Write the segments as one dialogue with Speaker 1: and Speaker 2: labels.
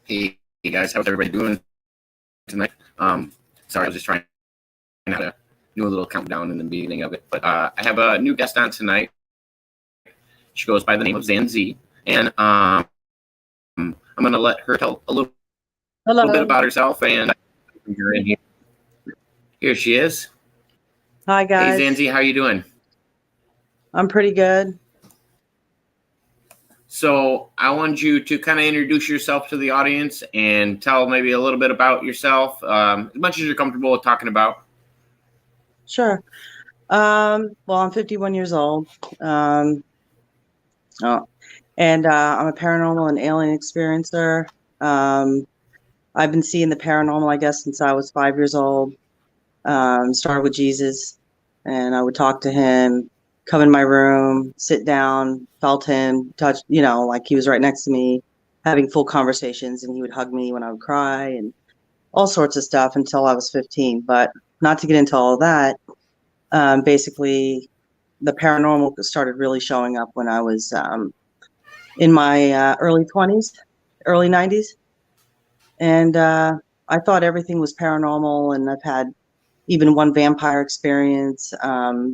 Speaker 1: Hey guys, how's everybody doing tonight? Sorry, I was just trying to do a little countdown in the beginning of it. But I have a new guest on tonight. She goes by the name of ZanZie, and I'm going to let her tell a little bit about herself. And you're in here. Here she is.
Speaker 2: Hi guys.
Speaker 1: Hey ZanZie, how you doing?
Speaker 2: I'm pretty good.
Speaker 1: So I want you to kind of introduce yourself to the audience and tell maybe a little bit about yourself, as much as you're comfortable with talking about.
Speaker 2: Sure. Well, I'm 51 years old. And I'm a paranormal and alien experiencer. I've been seeing the paranormal, I guess, since I was 5 years old. Started with Jesus, and I would talk to him, come in my room, sit down, felt him, touch, like he was right next to me, having full conversations, and he would hug me when I would cry and all sorts of stuff until I was 15. But not to get into all of that, basically the paranormal started really showing up when I was in my early 20s, early 90s. And I thought everything was paranormal, and I've had even one vampire experience,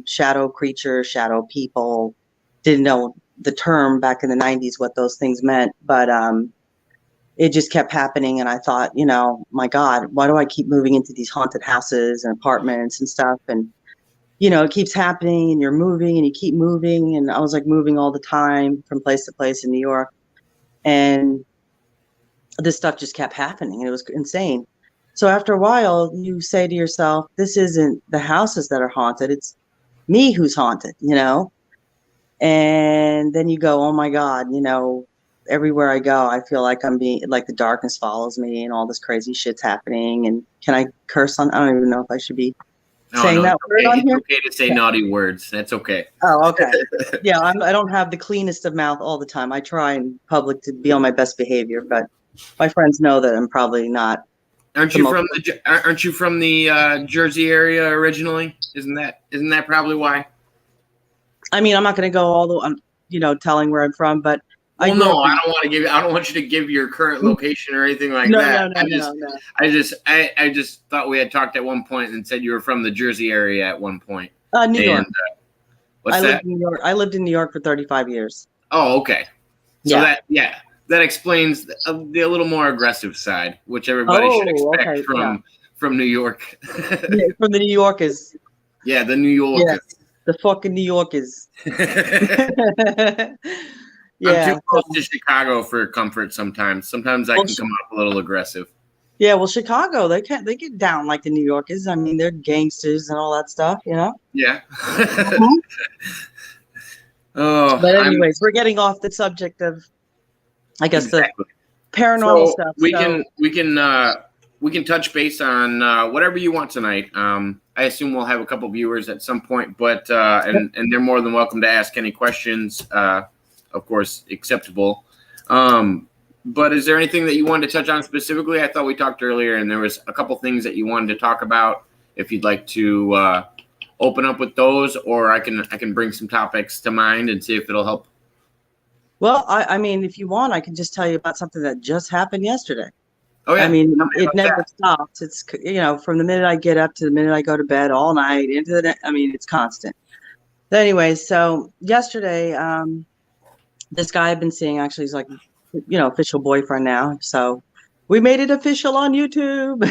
Speaker 2: shadow creature, shadow people. Didn't know the term back in the 90s what those things meant, but it just kept happening. And I thought, my God, why do I keep moving into these haunted houses and apartments and stuff? And, it keeps happening, and you're moving and you keep moving. And I was like moving all the time from place to place in New York. And this stuff just kept happening, and it was insane. So after a while, you say to yourself, this isn't the houses that are haunted. It's me who's haunted, And then you go, oh my God, everywhere I go, I feel like I'm being, like the darkness follows me and all this crazy shit's happening. And can I curse on? I don't even know if I should be saying that word on here.
Speaker 1: It's okay to say naughty words. That's okay.
Speaker 2: Oh, okay. Yeah, I don't have the cleanest of mouth all the time. I try in public to be on my best behavior, but my friends know that I'm probably not.
Speaker 1: Aren't you from the Jersey area originally? Isn't that probably why?
Speaker 2: I mean, I'm not going to go all the telling where I'm from, but
Speaker 1: I don't want you to give your current location or anything like that.
Speaker 2: No.
Speaker 1: I just thought we had talked at one point and said you were from the Jersey area at one point.
Speaker 2: New York.
Speaker 1: What's that?
Speaker 2: I lived in New York for 35 years.
Speaker 1: Oh, okay. So that explains the little more aggressive side, which everybody should expect from New York.
Speaker 2: Yeah, from the New Yorkers.
Speaker 1: Yeah, the New Yorkers.
Speaker 2: Yes, the fucking New Yorkers.
Speaker 1: I'm too close to Chicago for comfort sometimes. Sometimes I can come off a little aggressive.
Speaker 2: Yeah, well, Chicago, they get down like the New Yorkers. I mean, they're gangsters and all that stuff,
Speaker 1: Yeah.
Speaker 2: But anyways, we're getting off the subject of, I guess, the paranormal stuff.
Speaker 1: We can touch base on whatever you want tonight. I assume we'll have a couple viewers at some point, but and they're more than welcome to ask any questions. Of course, acceptable. But is there anything that you wanted to touch on specifically? I thought we talked earlier, and there was a couple things that you wanted to talk about. If you'd like to open up with those, or I can bring some topics to mind and see if it'll help.
Speaker 2: Well, I mean, if you want, I can just tell you about something that just happened yesterday.
Speaker 1: Oh yeah.
Speaker 2: I mean, it never stops. It's from the minute I get up to the minute I go to bed, all night into the. I mean, it's constant. But anyway, so yesterday, this guy I've been seeing, actually, he's like, official boyfriend now. So we made it official on YouTube.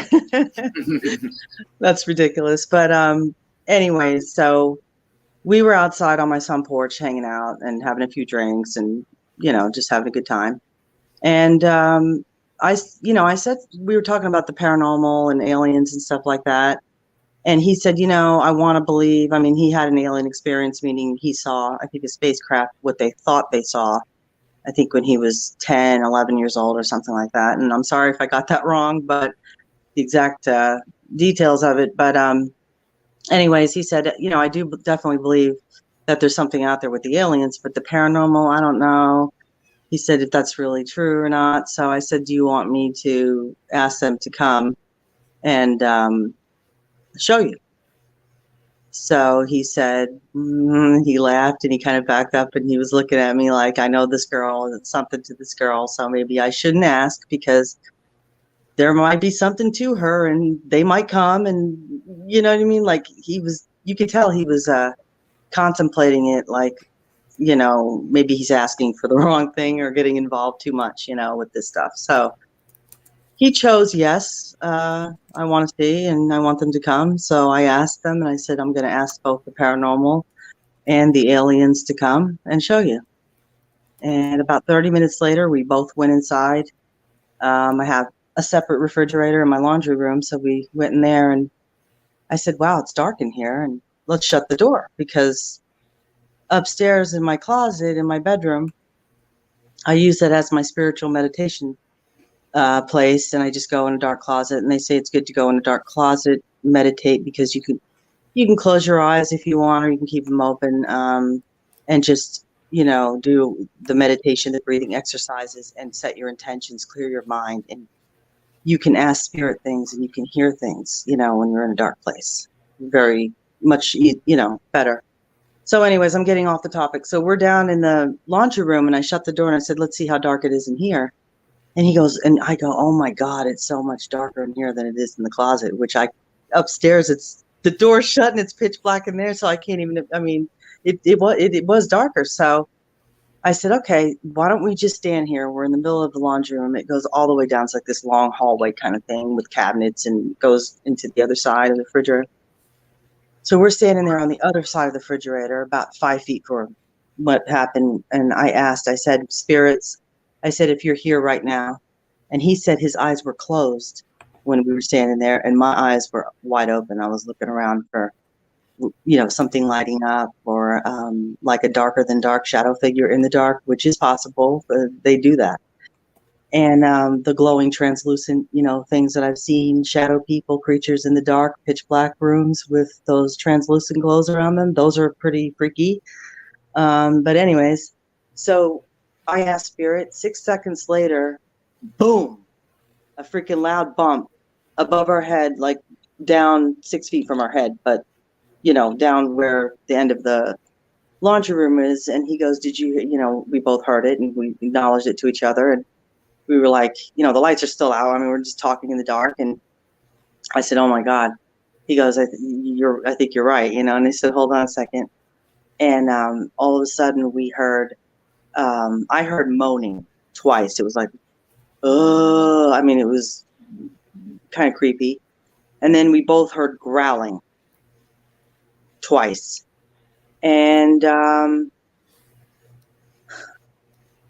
Speaker 2: That's ridiculous. But anyway, so we were outside on my sun porch hanging out and having a few drinks and, just having a good time. And I said, we were talking about the paranormal and aliens and stuff like that. And he said, I want to believe. I mean, he had an alien experience, meaning he saw, I think, a spacecraft, what they thought they saw, I think when he was 10, 11 years old or something like that. And I'm sorry if I got that wrong, but the exact details of it. But anyways, he said, I do definitely believe that there's something out there with the aliens, but the paranormal, I don't know. He said if that's really true or not. So I said, do you want me to ask them to come and show you? So he said, he laughed and he kind of backed up and he was looking at me like, I know this girl, it's something to this girl, so maybe I shouldn't ask because there might be something to her and they might come, and you know what I mean? Like you could tell he was contemplating it, like, maybe he's asking for the wrong thing or getting involved too much, with this stuff. So he chose yes. I want to see and I want them to come. So I asked them and I said, I'm going to ask both the paranormal and the aliens to come and show you. And about 30 minutes later, we both went inside. I have a separate refrigerator in my laundry room. So we went in there and I said, wow, it's dark in here and let's shut the door, because upstairs in my closet in my bedroom, I use it as my spiritual meditation place, and I just go in a dark closet. And they say it's good to go in a dark closet, meditate, because you can close your eyes if you want, or you can keep them open, and just do the meditation, the breathing exercises, and set your intentions, clear your mind, and you can ask spirit things and you can hear things, when you're in a dark place, very much, better. So anyways, I'm getting off the topic. So we're down in the laundry room and I shut the door and I said, let's see how dark it is in here. And he goes, and I go, oh my God, it's so much darker in here than it is in the closet, upstairs, it's the door shut and it's pitch black in there. So I can't even, it was darker. So I said, okay, why don't we just stand here? We're in the middle of the laundry room. It goes all the way down. It's like this long hallway kind of thing with cabinets and goes into the other side of the refrigerator. So we're standing there on the other side of the refrigerator, about 5 feet from what happened. And I said, spirits, I said, if you're here right now. And he said his eyes were closed when we were standing there and my eyes were wide open. I was looking around for, something lighting up, or like a darker than dark shadow figure in the dark, which is possible. They do that. And the glowing translucent, things that I've seen, shadow people, creatures in the dark, pitch black rooms with those translucent glows around them. Those are pretty freaky. But anyways, so I asked spirit. 6 seconds later, boom, a freaking loud bump above our head, like down 6 feet from our head, but down where the end of the laundry room is. And he goes, did you, we both heard it and we acknowledged it to each other. And we were like, the lights are still out. I mean, we're just talking in the dark. And I said, oh my God. He goes, I think you're right, and I said, hold on a second. And all of a sudden we heard, I heard moaning twice. It was like, oh, it was kind of creepy. And then we both heard growling twice. And then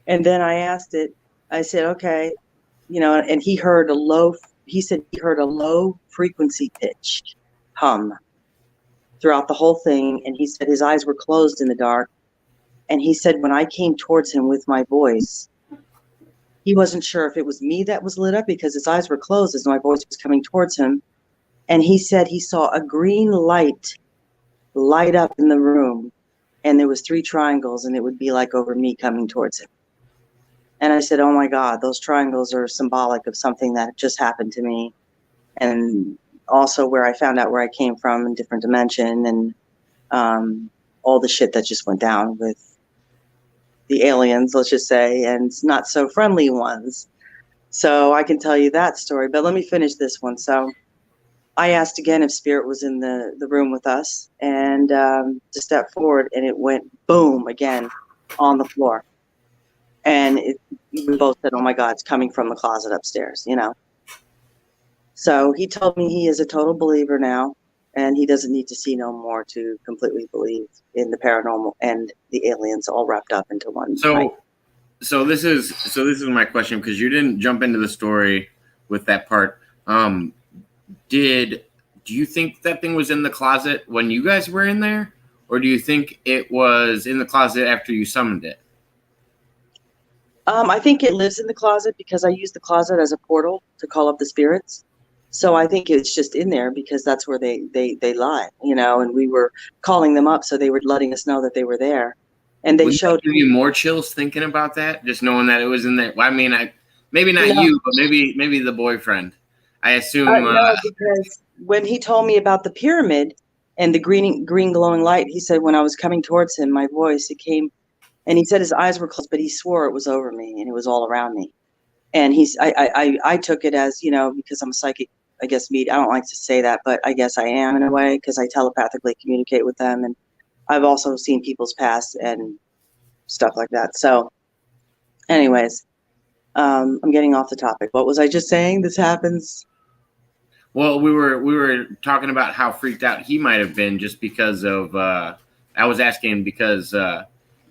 Speaker 2: I asked it, I said, okay, and he said he heard a low frequency pitch hum throughout the whole thing. And he said his eyes were closed in the dark. And he said, when I came towards him with my voice, he wasn't sure if it was me that was lit up because his eyes were closed as my voice was coming towards him. And he said he saw a green light up in the room. And there was 3 triangles and it would be like over me coming towards him. And I said, oh my God, those triangles are symbolic of something that just happened to me. And also where I found out where I came from in different dimension, and all the shit that just went down with the aliens, let's just say, and not so friendly ones. So I can tell you that story, but let me finish this one. So I asked again if spirit was in the room with us, and to step forward, and it went boom again on the floor. And we both said, oh my God, it's coming from the closet upstairs, So he told me he is a total believer now, and he doesn't need to see no more to completely believe in the paranormal and the aliens all wrapped up into one.
Speaker 1: So this is my question, because you didn't jump into the story with that part. Do you think that thing was in the closet when you guys were in there, or do you think it was in the closet after you summoned it?
Speaker 2: I think it lives in the closet because I use the closet as a portal to call up the spirits. So I think it's just in there because that's where they lie, and we were calling them up. So they were letting us know that they were there. And they showed
Speaker 1: give you more chills thinking about that, just knowing that it was in there. Well, maybe not you, but maybe the boyfriend. I assume.
Speaker 2: No, because when he told me about the pyramid And the green glowing light, he said, when I was coming towards him, my voice, it came, and he said his eyes were closed, but he swore it was over me and it was all around me. And I took it as, because I'm a psychic, I guess, I don't like to say that, but I guess I am in a way, because I telepathically communicate with them. And I've also seen people's past and stuff like that. So anyways, I'm getting off the topic. What was I just saying? This happens.
Speaker 1: Well, we were talking about how freaked out he might have been just because of. I was asking because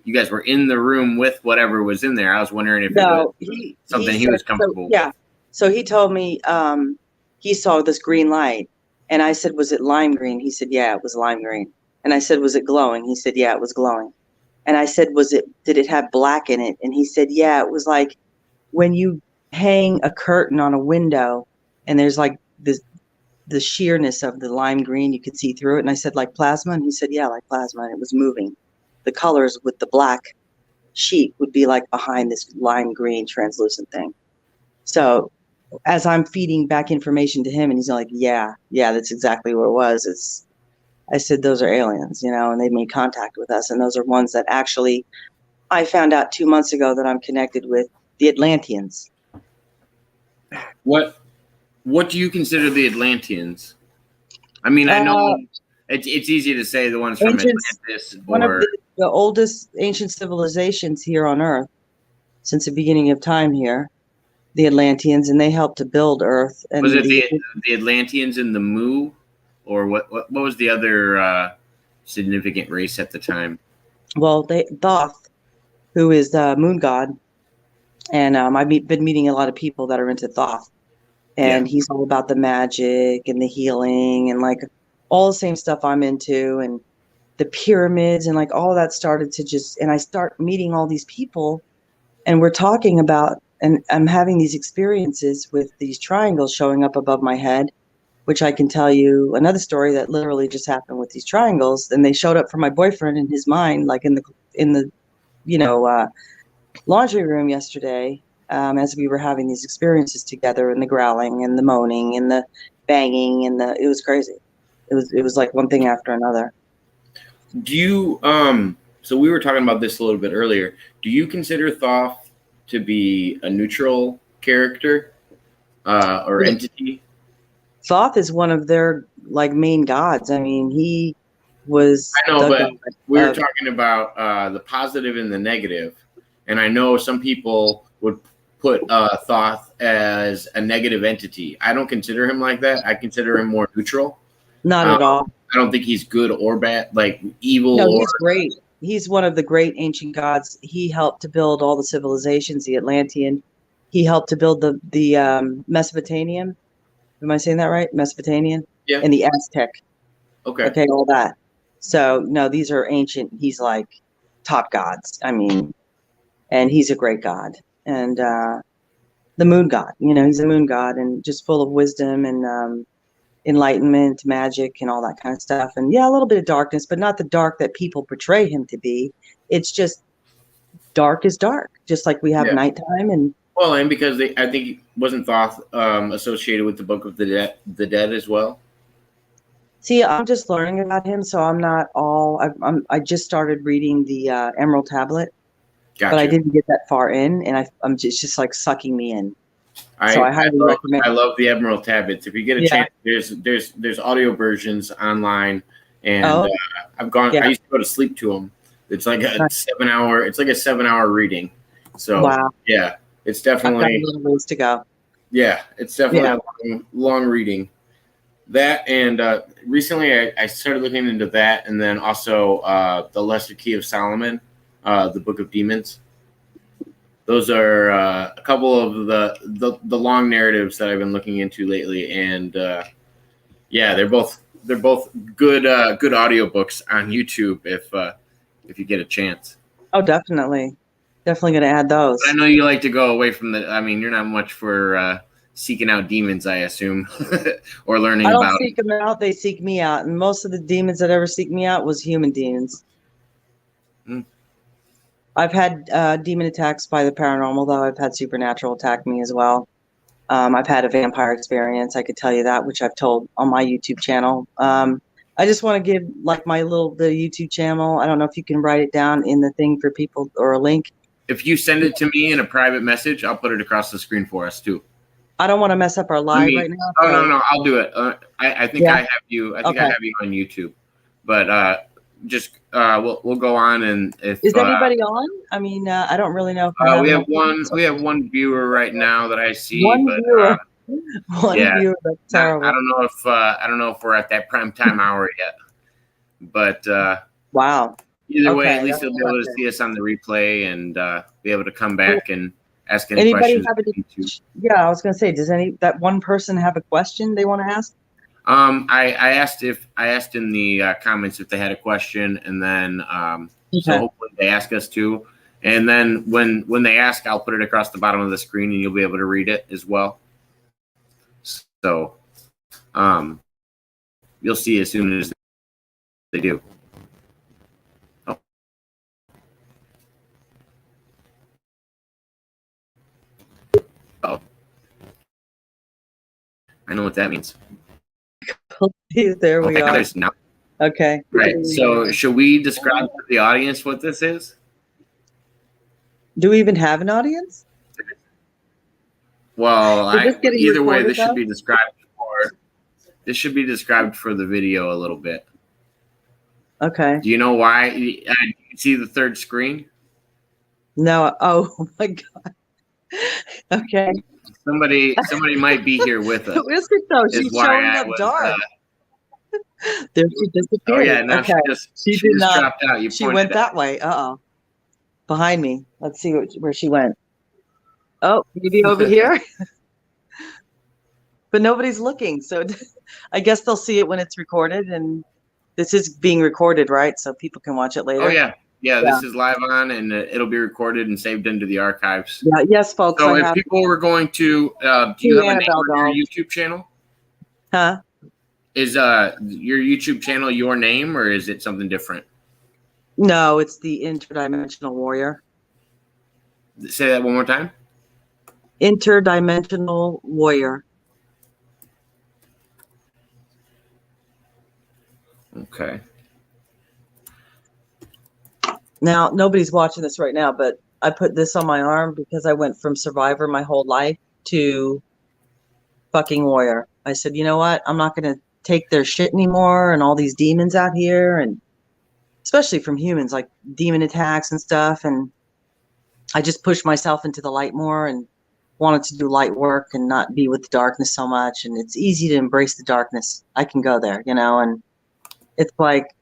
Speaker 1: you guys were in the room with whatever was in there. I was wondering if it was something he was comfortable with.
Speaker 2: Yeah. So he told me he saw this green light, and I said, "Was it lime green?" He said, "Yeah, it was lime green." And I said, "Was it glowing?" He said, "Yeah, it was glowing." And I said, did it have black in it? And he said, "Yeah, it was like when you hang a curtain on a window, and there's like the sheerness of the lime green, you could see through it." And I said, "Like plasma?" And he said, "Yeah, like plasma." And it was moving. The colors with the black sheet would be like behind this lime green translucent thing. So as I'm feeding back information to him, and he's like, yeah, that's exactly what it was. I said, those are aliens, and they made contact with us. And those are ones that actually I found out 2 months ago that I'm connected with, the Atlanteans.
Speaker 3: What do you consider the Atlanteans? I mean, I know it's easy to say the ones from Atlantis.
Speaker 2: One of the oldest ancient civilizations here on Earth since the beginning of time here, the Atlanteans, and they helped to build Earth. And
Speaker 3: was it the Atlanteans in the Mu, or what was the other significant race at the time?
Speaker 2: Well, Thoth, who is the moon god, and I've been meeting a lot of people that are into Thoth. And he's all about the magic and the healing and like all the same stuff I'm into, and the pyramids and like all that started to and I start meeting all these people, and we're talking about, and I'm having these experiences with these triangles showing up above my head, which I can tell you another story that literally just happened with these triangles. And they showed up for my boyfriend in his mind, like in the laundry room yesterday. As we were having these experiences together, and the growling and the moaning and the banging and it was crazy. It was like one thing after another.
Speaker 3: Do you so we were talking about this a little bit earlier. Do you consider Thoth to be a neutral character or entity?
Speaker 2: Thoth is one of their like main gods. I mean, he was.
Speaker 3: I know, but we were talking about the positive and the negative, and I know some people would put Thoth as a negative entity. I don't consider him like that. I consider him more neutral.
Speaker 2: Not at all.
Speaker 3: I don't think he's good or bad, like evil.
Speaker 2: No, he's great. He's one of the great ancient gods. He helped to build all the civilizations, the Atlantean. He helped to build the Mesopotamian. Am I saying that right? Mesopotamian?
Speaker 3: Yeah.
Speaker 2: And the Aztec.
Speaker 3: Okay,
Speaker 2: all that. So, no, these are ancient. He's like top gods. I mean, and he's a great god. And the moon god, he's a moon god and just full of wisdom and enlightenment, magic, and all that kind of stuff. And yeah, a little bit of darkness, but not the dark that people portray him to be. It's just dark is dark, just like we have nighttime. And
Speaker 3: because I think wasn't Thoth associated with the Book of the Dead as well.
Speaker 2: See, I'm just learning about him, so I'm not all. I just started reading the Emerald Tablet.
Speaker 3: Gotcha.
Speaker 2: But I didn't get that far in, and I'm just like sucking me in.
Speaker 3: I highly recommend. I love the Emerald Tablets. If you get a chance, there's audio versions online, and I used to go to sleep to them. It's like a 7-hour. It's like a 7-hour reading. So it's definitely
Speaker 2: I've got a little ways to go.
Speaker 3: Yeah, it's definitely a long reading. That and recently I started looking into that, and then also the Lesser Key of Solomon. The Book of Demons. Those are a couple of the long narratives that I've been looking into lately, and they're both good audiobooks on YouTube if you get a chance.
Speaker 2: Oh, definitely going to add those.
Speaker 3: But I know you like to go away from you're not much for seeking out demons, I assume, or learning about. I
Speaker 2: don't seek them out; they seek me out, and most of the demons that ever seek me out was human demons. I've had demon attacks by the paranormal, though. I've had supernatural attack me as well. I've had a vampire experience. I could tell you that, which I've told on my YouTube channel. A I just want to give like the YouTube channel. I don't know if you can write it down in the thing for people or a link.
Speaker 1: If you send it to me in a private message, I'll put it across the screen for us too.
Speaker 2: I don't want to mess up our live right now.
Speaker 1: Oh no, I'll do it. I think I have you. I think I
Speaker 2: Okay.
Speaker 1: have you on YouTube, but just we'll go on, and if
Speaker 2: Is anybody on? I mean, I don't really know if
Speaker 1: we have one viewer right now that I see,
Speaker 2: one
Speaker 1: but
Speaker 2: viewer. One
Speaker 1: yeah,
Speaker 2: viewer. That's terrible.
Speaker 1: I don't know if we're at that prime time hour yet, but
Speaker 2: wow.
Speaker 1: Either way,
Speaker 2: Okay,
Speaker 1: at least
Speaker 2: that's
Speaker 1: they'll be able to see us on the replay and be able to come back and ask any
Speaker 2: Anybody
Speaker 1: questions.
Speaker 2: have yeah, I was going to say, does that one person have a question they want to ask?
Speaker 1: I asked in the comments if they had a question, and then so hopefully they ask us too. And then when they ask, I'll put it across the bottom of the screen, and you'll be able to read it as well. So you'll see as soon as they do. Oh, I know what that means.
Speaker 2: There we are.
Speaker 1: Now.
Speaker 2: Okay.
Speaker 1: Right. So should we describe to the audience what this is?
Speaker 2: Do we even have an audience?
Speaker 1: Well, either way, this
Speaker 2: though?
Speaker 1: should be described for. This should be described for the video a little bit.
Speaker 2: Okay.
Speaker 1: Do you know why? You see the third screen?
Speaker 2: No. Oh my God. Okay.
Speaker 1: Somebody might be here with us.
Speaker 2: Listen, though, she's showing up dark. There she disappeared.
Speaker 1: Oh yeah, now
Speaker 2: okay.
Speaker 1: she just dropped out.
Speaker 2: She went that way. Behind me. Let's see where she went. Oh, maybe over here. But nobody's looking, so I guess they'll see it when it's recorded. And this is being recorded, right? So people can watch it later.
Speaker 1: Oh yeah. Yeah, this is live on, and it'll be recorded and saved into the archives.
Speaker 2: Yeah, yes, folks.
Speaker 1: So if people were going to, do you have a name on your YouTube channel?
Speaker 2: Huh?
Speaker 1: Is your YouTube channel your name, or is it something different?
Speaker 2: No, it's the Interdimensional Warrior.
Speaker 1: Say that one more time.
Speaker 2: Interdimensional Warrior.
Speaker 1: Okay.
Speaker 2: Now, nobody's watching this right now, but I put this on my arm because I went from survivor my whole life to fucking warrior. I said, you know what? I'm not going to take their shit anymore, and all these demons out here, and especially from humans, like demon attacks and stuff. And I just pushed myself into the light more and wanted to do light work and not be with the darkness so much. And it's easy to embrace the darkness. I can go there, and it's like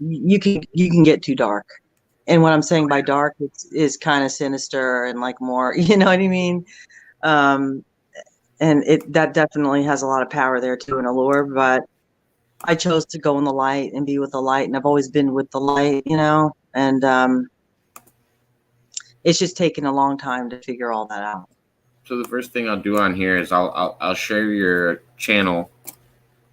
Speaker 2: you can get too dark. And what I'm saying by dark is kind of sinister and like more, you know what I mean? And that definitely has a lot of power there too, and allure. But I chose to go in the light and be with the light, and I've always been with the light, and it's just taken a long time to figure all that out.
Speaker 1: So the first thing I'll do on here is I'll share your channel.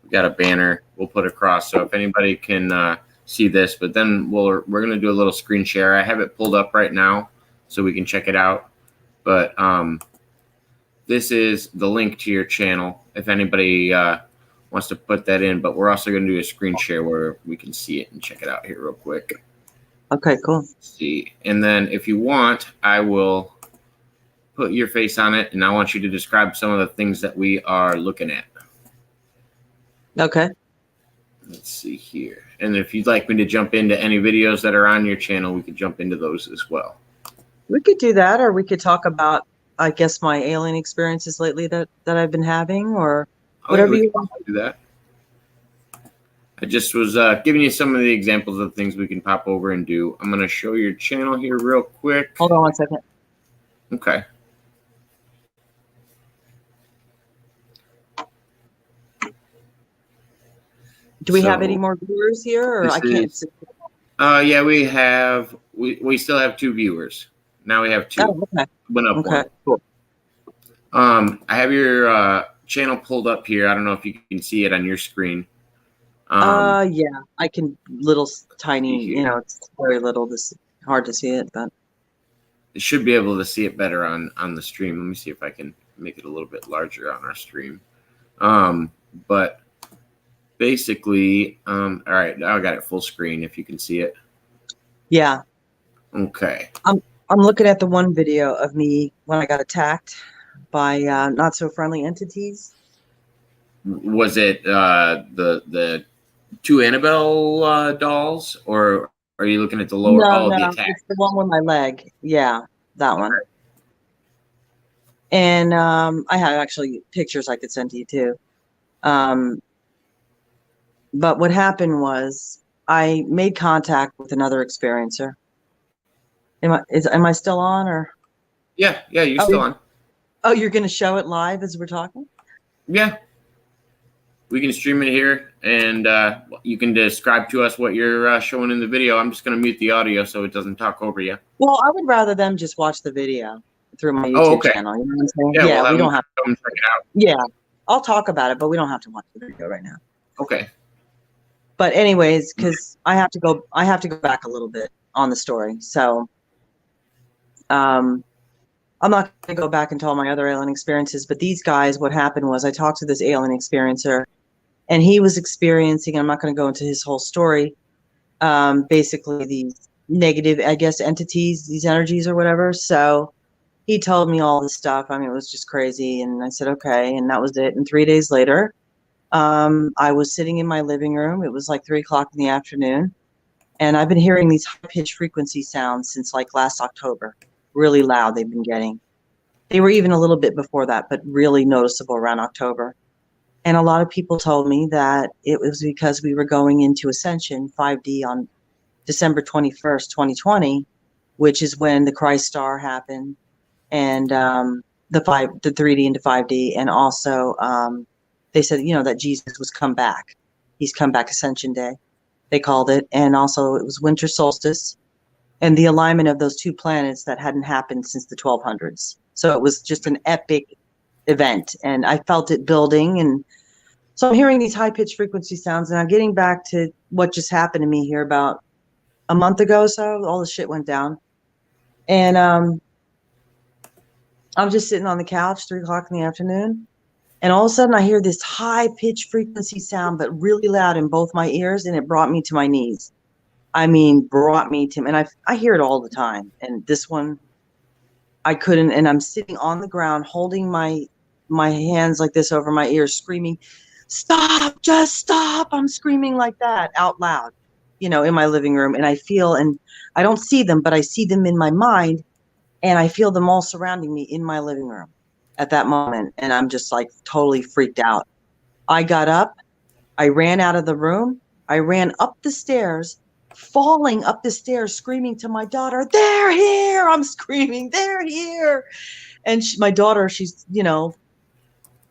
Speaker 1: We got a banner we'll put across, so if anybody can see this, but then we're gonna do a little screen share. I have it pulled up right now so we can check it out. But this is the link to your channel if anybody wants to put that in. But we're also gonna do a screen share where we can see it and check it out here real quick.
Speaker 2: Okay, cool.
Speaker 1: Let's see, and then if you want, I will put your face on it, and I want you to describe some of the things that we are looking at.
Speaker 2: Okay.
Speaker 1: Let's see here. And if you'd like me to jump into any videos that are on your channel, we could jump into those as well. We
Speaker 2: could do that, or we could talk about, I guess, my alien experiences lately that I've been having, or whatever you want
Speaker 1: to do that. I just was giving you some of the examples of things we can pop over and do. I'm going to show your channel here real quick.
Speaker 2: Hold on one second.
Speaker 1: Okay.
Speaker 2: Do we have any more viewers here, or I can't see?
Speaker 1: Yeah, we still have 2 viewers. Now we have 2.
Speaker 2: Oh, okay.
Speaker 1: Went up
Speaker 2: okay,
Speaker 1: 1.
Speaker 2: Cool.
Speaker 1: I have your channel pulled up here. I don't know if you can see it on your screen.
Speaker 2: Yeah, I can. Little tiny, it's very little. This hard to see it, but
Speaker 1: you should be able to see it better on the stream. Let me see if I can make it a little bit larger on our stream. But basically, all right, now I got it full screen if you can see it.
Speaker 2: Yeah.
Speaker 1: Okay.
Speaker 2: I'm looking at the one video of me when I got attacked by not so friendly entities.
Speaker 1: Was it the two Annabelle dolls, or are you looking at the lower?
Speaker 2: No,
Speaker 1: The
Speaker 2: no,
Speaker 1: attack.
Speaker 2: it's the one with my leg. Yeah, that one. And I have actually pictures I could send to you too. But what happened was I made contact with another experiencer. Am I still on or?
Speaker 1: Yeah, you're still on.
Speaker 2: Oh, you're going to show it live as we're talking?
Speaker 1: Yeah. We can stream it here, and you can describe to us what you're showing in the video. I'm just going to mute the audio so it doesn't talk over you.
Speaker 2: Well, I would rather them just watch the video through my
Speaker 1: Oh,
Speaker 2: YouTube
Speaker 1: okay.
Speaker 2: channel. You know what I'm saying?
Speaker 1: Yeah,
Speaker 2: we don't have
Speaker 1: to check it out.
Speaker 2: Yeah, I'll talk about it, but we don't have to watch the video right now.
Speaker 1: Okay.
Speaker 2: But anyways, because I have to go back a little bit on the story. So, I'm not going to go back and tell my other alien experiences, but these guys, what happened was I talked to this alien experiencer, and he was experiencing, I'm not going to go into his whole story, basically these negative, I guess, entities, these energies or whatever. So he told me all this stuff. I mean, it was just crazy. And I said, okay. And that was it. And 3 days later, I was sitting in my living room. It was like 3 o'clock in the afternoon. And I've been hearing these high-pitched frequency sounds since like last October. Really loud they've been getting. They were even a little bit before that, but really noticeable around October. And a lot of people told me that it was because we were going into Ascension 5D on December 21st, 2020, which is when the Christ Star happened, and the 3D into 5D. And also they said, that Jesus was come back. He's come back Ascension Day, they called it. And also it was winter solstice and the alignment of those two planets that hadn't happened since the 1200s. So it was just an epic event, and I felt it building. And so I'm hearing these high-pitched frequency sounds, and I'm getting back to what just happened to me here about a month ago. So all the shit went down, and I'm just sitting on the couch, 3 o'clock in the afternoon, and all of a sudden I hear this high-pitched frequency sound, but really loud in both my ears, and it brought me to my knees. I mean, and I hear it all the time, and this one I couldn't. And I'm sitting on the ground, holding my hands like this over my ears, screaming, "Stop! Just stop!" I'm screaming like that out loud, in my living room. And I feel, and I don't see them, but I see them in my mind, and I feel them all surrounding me in my living room at that moment. And I'm just like totally freaked out. I got up, I ran out of the room, I ran up the stairs, falling up the stairs, screaming to my daughter, "They're here!" I'm screaming, "They're here!" And my daughter, she's,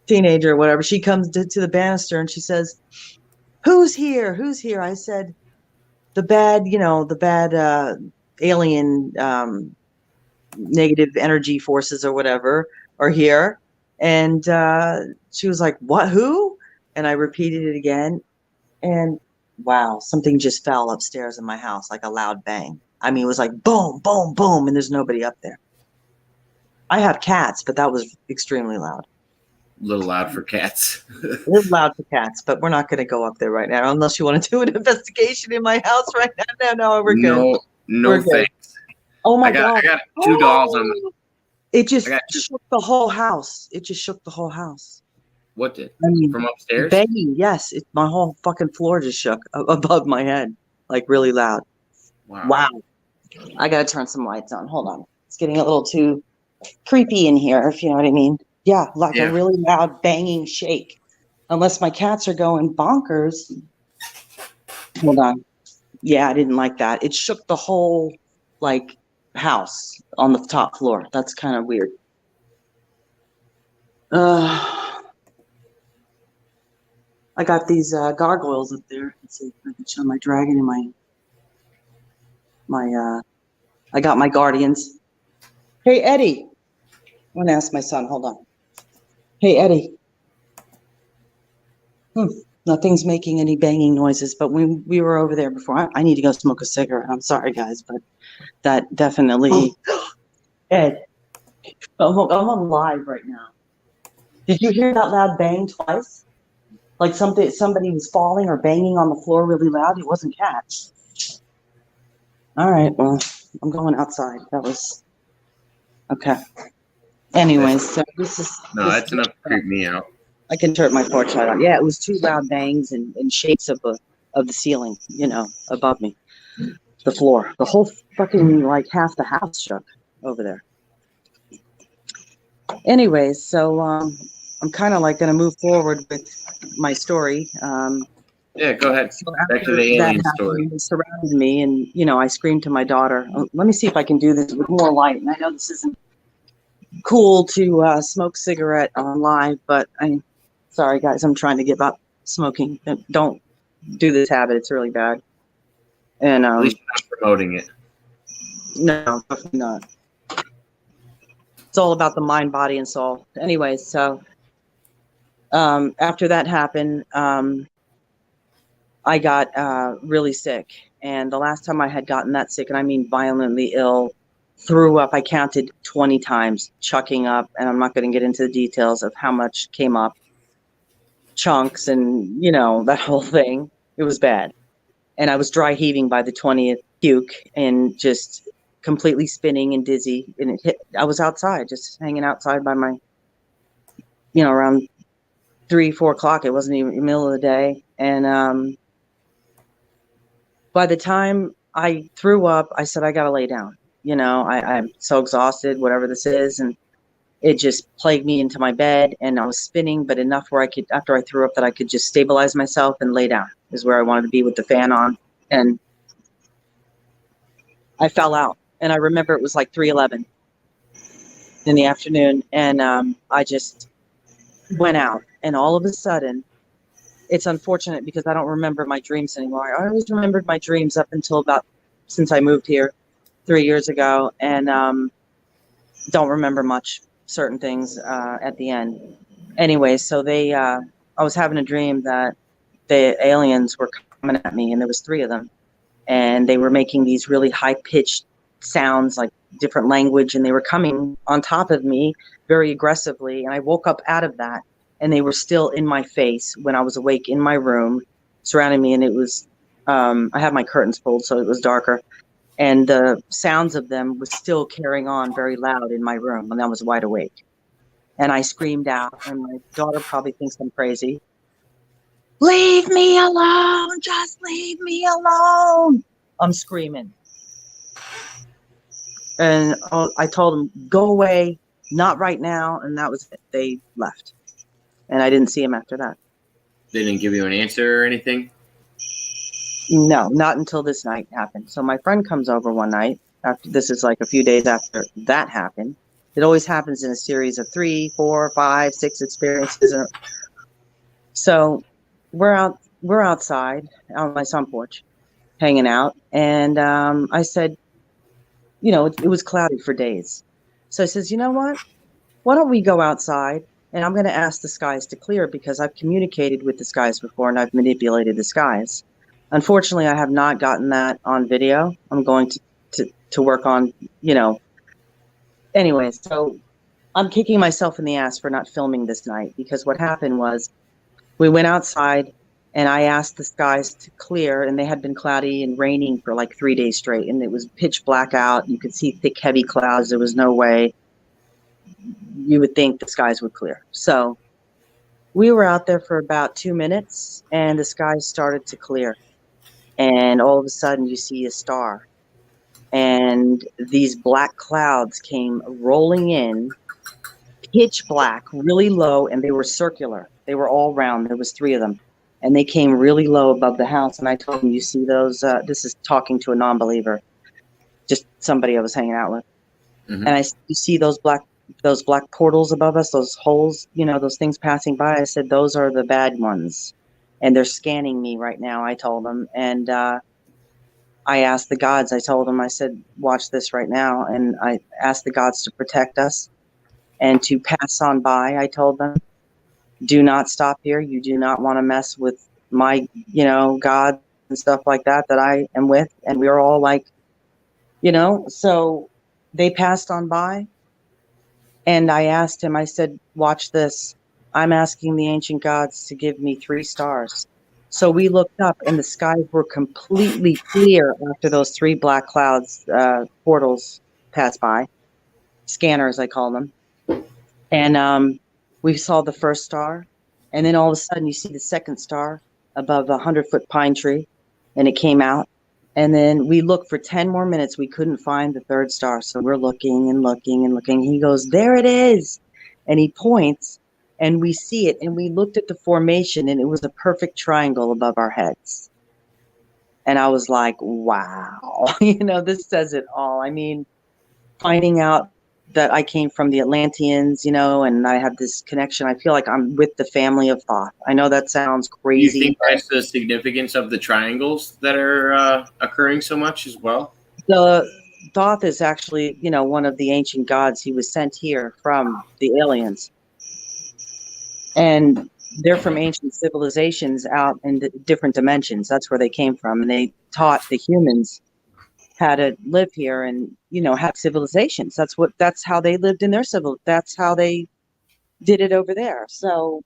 Speaker 2: teenager or whatever, she comes to the banister and she says, "Who's here? Who's here?" I said, the bad alien negative energy forces or whatever are here. And she was like, "What? Who?" And I repeated it again. And wow, something just fell upstairs in my house, like a loud bang. I mean, it was like boom, boom, boom, and there's nobody up there. I have cats, but that was extremely loud.
Speaker 1: A little loud for cats.
Speaker 2: It was loud for cats, but we're not going to go up there right now unless you want to do an investigation in my house right now. No, we're good.
Speaker 1: No,
Speaker 2: we're
Speaker 1: thanks.
Speaker 2: Good. Oh my God.
Speaker 1: I got 2 dolls on the.
Speaker 2: It just shook the whole house. It just shook the whole house.
Speaker 1: What did?
Speaker 2: I mean,
Speaker 1: from upstairs?
Speaker 2: Banging, yes. My whole fucking floor just shook above my head, like really loud. Wow. I got to turn some lights on. Hold on. It's getting a little too creepy in here, if you know what I mean. Yeah, a really loud banging shake. Unless my cats are going bonkers. Hold on. Yeah, I didn't like that. It shook the whole, house on the top floor. That's kind of weird. I got these gargoyles up there. Let's see if I can show my dragon and I got my guardians. Hey, Eddie. I'm going to ask my son. Hold on. Hey, Eddie. Nothing's making any banging noises, but when we were over there before, I need to go smoke a cigarette. I'm sorry, guys, but that definitely... Ed, I'm on live right now. Did you hear that loud bang twice? like somebody was falling or banging on the floor really loud. It wasn't cats. All right, well, I'm going outside. That was okay. Anyways, so
Speaker 3: No, that's enough to creep me out.
Speaker 2: I can turn my porch light on. Yeah, it was two loud bangs and shakes of the ceiling, above me, the floor, the whole fucking like half the house shook over there. Anyways, so I'm kind of like going to move forward with my story.
Speaker 3: Yeah, go ahead.
Speaker 2: So
Speaker 3: Back to the alien story.
Speaker 2: They surrounded me, and I screamed to my daughter. Let me see if I can do this with more light. And I know this isn't cool to smoke cigarette on live, but sorry guys, I'm trying to give up smoking. Don't do this habit; it's really bad. And
Speaker 3: At least you're not promoting it.
Speaker 2: no, definitely not. It's all about the mind, body, and soul. Anyways, so after that happened, I got really sick. And the last time I had gotten that sick, and I mean violently ill, threw up, I counted 20 times, chucking up, and I'm not going to get into the details of how much came up, chunks, and, that whole thing. It was bad. And I was dry heaving by the 20th puke and just completely spinning and dizzy. And I was outside, just hanging outside by my, around 3, 4 o'clock. It wasn't even the middle of the day. And by the time I threw up, I said, I got to lay down. I'm so exhausted, whatever this is. And it just plagued me into my bed, and I was spinning, but enough where I could, after I threw up, that I could just stabilize myself and lay down is where I wanted to be with the fan on. And I fell out. And I remember it was like 3:11 in the afternoon. And I just went out. And all of a sudden, it's unfortunate because I don't remember my dreams anymore. I always remembered my dreams up until since I moved here 3 years ago, and don't remember much, certain things at the end. Anyway, so I was having a dream that the aliens were coming at me, and there was 3 of them, and they were making these really high-pitched sounds, like different language, and they were coming on top of me very aggressively, and I woke up out of that, and they were still in my face when I was awake in my room, surrounding me, and it was, I had my curtains pulled, so it was darker, and the sounds of them was still carrying on very loud in my room, and I was wide awake. And I screamed out, and my daughter probably thinks I'm crazy. Leave me alone, just leave me alone. I'm screaming. And I told them, go away, not right now, and that was it. They left. And I didn't see him after that.
Speaker 3: They didn't give you an answer or anything?
Speaker 2: No, not until this night happened. So my friend comes over one night. This is like a few days after that happened. It always happens in a series of 3, 4, 5, 6 experiences. So we're outside on my sun porch, hanging out. And I said, it was cloudy for days. So I says, you know what? Why don't we go outside? And I'm going to ask the skies to clear, because I've communicated with the skies before and I've manipulated the skies. Unfortunately, I have not gotten that on video. I'm going to work on, Anyway, so I'm kicking myself in the ass for not filming this night, because what happened was we went outside and I asked the skies to clear, and they had been cloudy and raining for like 3 days straight, and it was pitch black out. You could see thick, heavy clouds. There was no way you would think the skies would clear. So we were out there for about 2 minutes, and the skies started to clear. And all of a sudden you see a star, and these black clouds came rolling in, pitch black, really low, and they were circular. They were all round. There was 3 of them, and they came really low above the house. And I told him, you see those, this is talking to a non-believer, just somebody I was hanging out with. Mm-hmm. And I said, you see those black portals above us, those holes, those things passing by? I said, those are the bad ones. And they're scanning me right now, I told them. And I asked the gods, I told them, I said, watch this right now. And I asked the gods to protect us and to pass on by. I told them, do not stop here. You do not want to mess with my, God and stuff like that I am with. And we were all like, so they passed on by. And I asked him, I said, watch this. I'm asking the ancient gods to give me 3 stars. So we looked up and the skies were completely clear after those 3 black clouds, portals passed by, scanners, I call them. And we saw the first star. And then all of a sudden you see the second star above a 100-foot pine tree, and it came out. And then we looked for 10 more minutes. We couldn't find the third star. So we're looking and looking and looking. He goes, there it is. And he points and we see it. And we looked at the formation and it was a perfect triangle above our heads. And I was like, wow, this says it all. I mean, finding out that I came from the Atlanteans, and I have this connection. I feel like I'm with the family of Thoth. I know that sounds
Speaker 1: Do you
Speaker 2: crazy.
Speaker 1: think that's the significance of the triangles that are occurring so much as well?
Speaker 2: The Thoth is actually, one of the ancient gods. He was sent here from the aliens. And they're from ancient civilizations out in the different dimensions. That's where they came from. And they taught the humans how to live here and, have civilizations. That's how they lived in their that's how they did it over there. So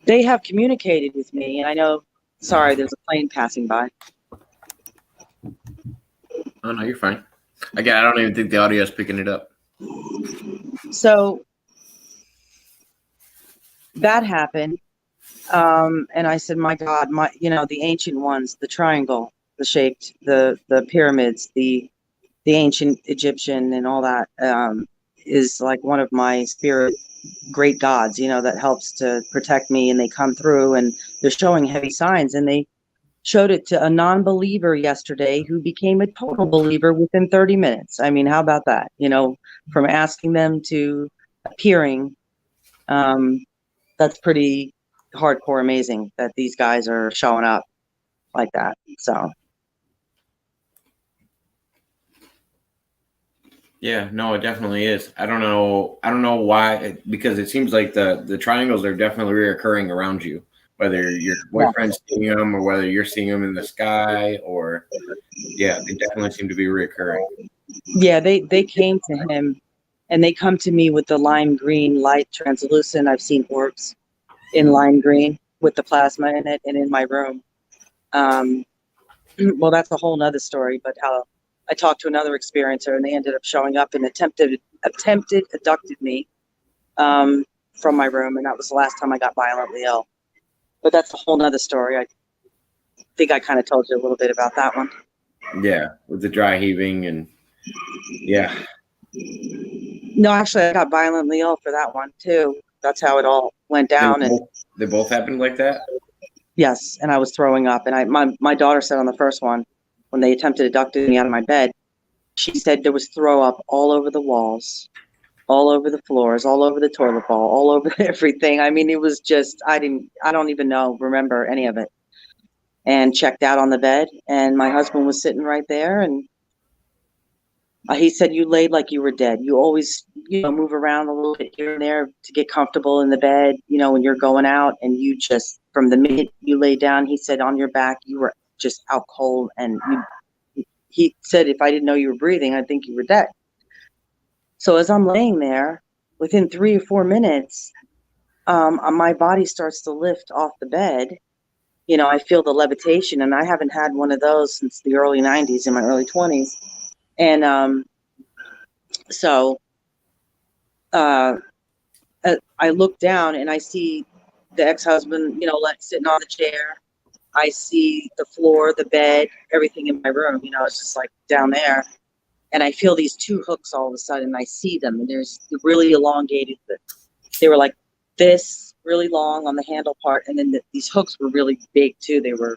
Speaker 2: they have communicated with me, and I know, sorry, there's a plane passing by.
Speaker 1: Oh, no, you're fine. Again, I don't even think the audio is picking it up.
Speaker 2: So that happened. And I said, my God, the ancient ones, the triangle, the shaped, the pyramids, the ancient Egyptian and all that, is like one of my spirit great gods, that helps to protect me, and they come through and they're showing heavy signs, and they showed it to a non-believer yesterday who became a total believer within 30 minutes. I mean, how about that? From asking them to appearing, that's pretty hardcore amazing that these guys are showing up like that. So
Speaker 1: yeah, no, it definitely is. I don't know why, because it seems like the triangles are definitely reoccurring around you, whether your boyfriend's seeing them or whether you're seeing them in the sky, or yeah, they definitely seem to be reoccurring.
Speaker 2: Yeah, they came to him, and they come to me with the lime green light, translucent. I've seen orbs in lime green with the plasma in it, and in my room. Well, that's a whole nother story, but how I talked to another experiencer, and they ended up showing up and attempted abducted me from my room, and that was the last time I got violently ill. But that's a whole nother story. I think I kind of told you a little bit about that one.
Speaker 1: Yeah, with the dry heaving and yeah.
Speaker 2: No, actually, I got violently ill for that one too. That's how it all went down.
Speaker 1: They both happened like that?
Speaker 2: Yes, and I was throwing up. And my daughter said on the first one, when they attempted abducting me out of my bed, she said there was throw up all over the walls, all over the floors, all over the toilet bowl, all over everything. I mean, it was just, I don't even remember any of it. And checked out on the bed, and my husband was sitting right there, and he said, you laid like you were dead. You always, move around a little bit here and there to get comfortable in the bed, when you're going out, and you just, from the minute you lay down, he said, on your back, you were just out cold. And he said, if I didn't know you were breathing, I'd think you were dead. So as I'm laying there, within 3 or 4 minutes, my body starts to lift off the bed. I feel the levitation, and I haven't had one of those since the early 90s, in my early 20s. And so I look down and I see the ex-husband, sitting on the chair. I see the floor, the bed, everything in my room, it's just like down there. And I feel these 2 hooks all of a sudden. I see them, and there's really elongated. They were like this, really long on the handle part. And then these hooks were really big too. They were,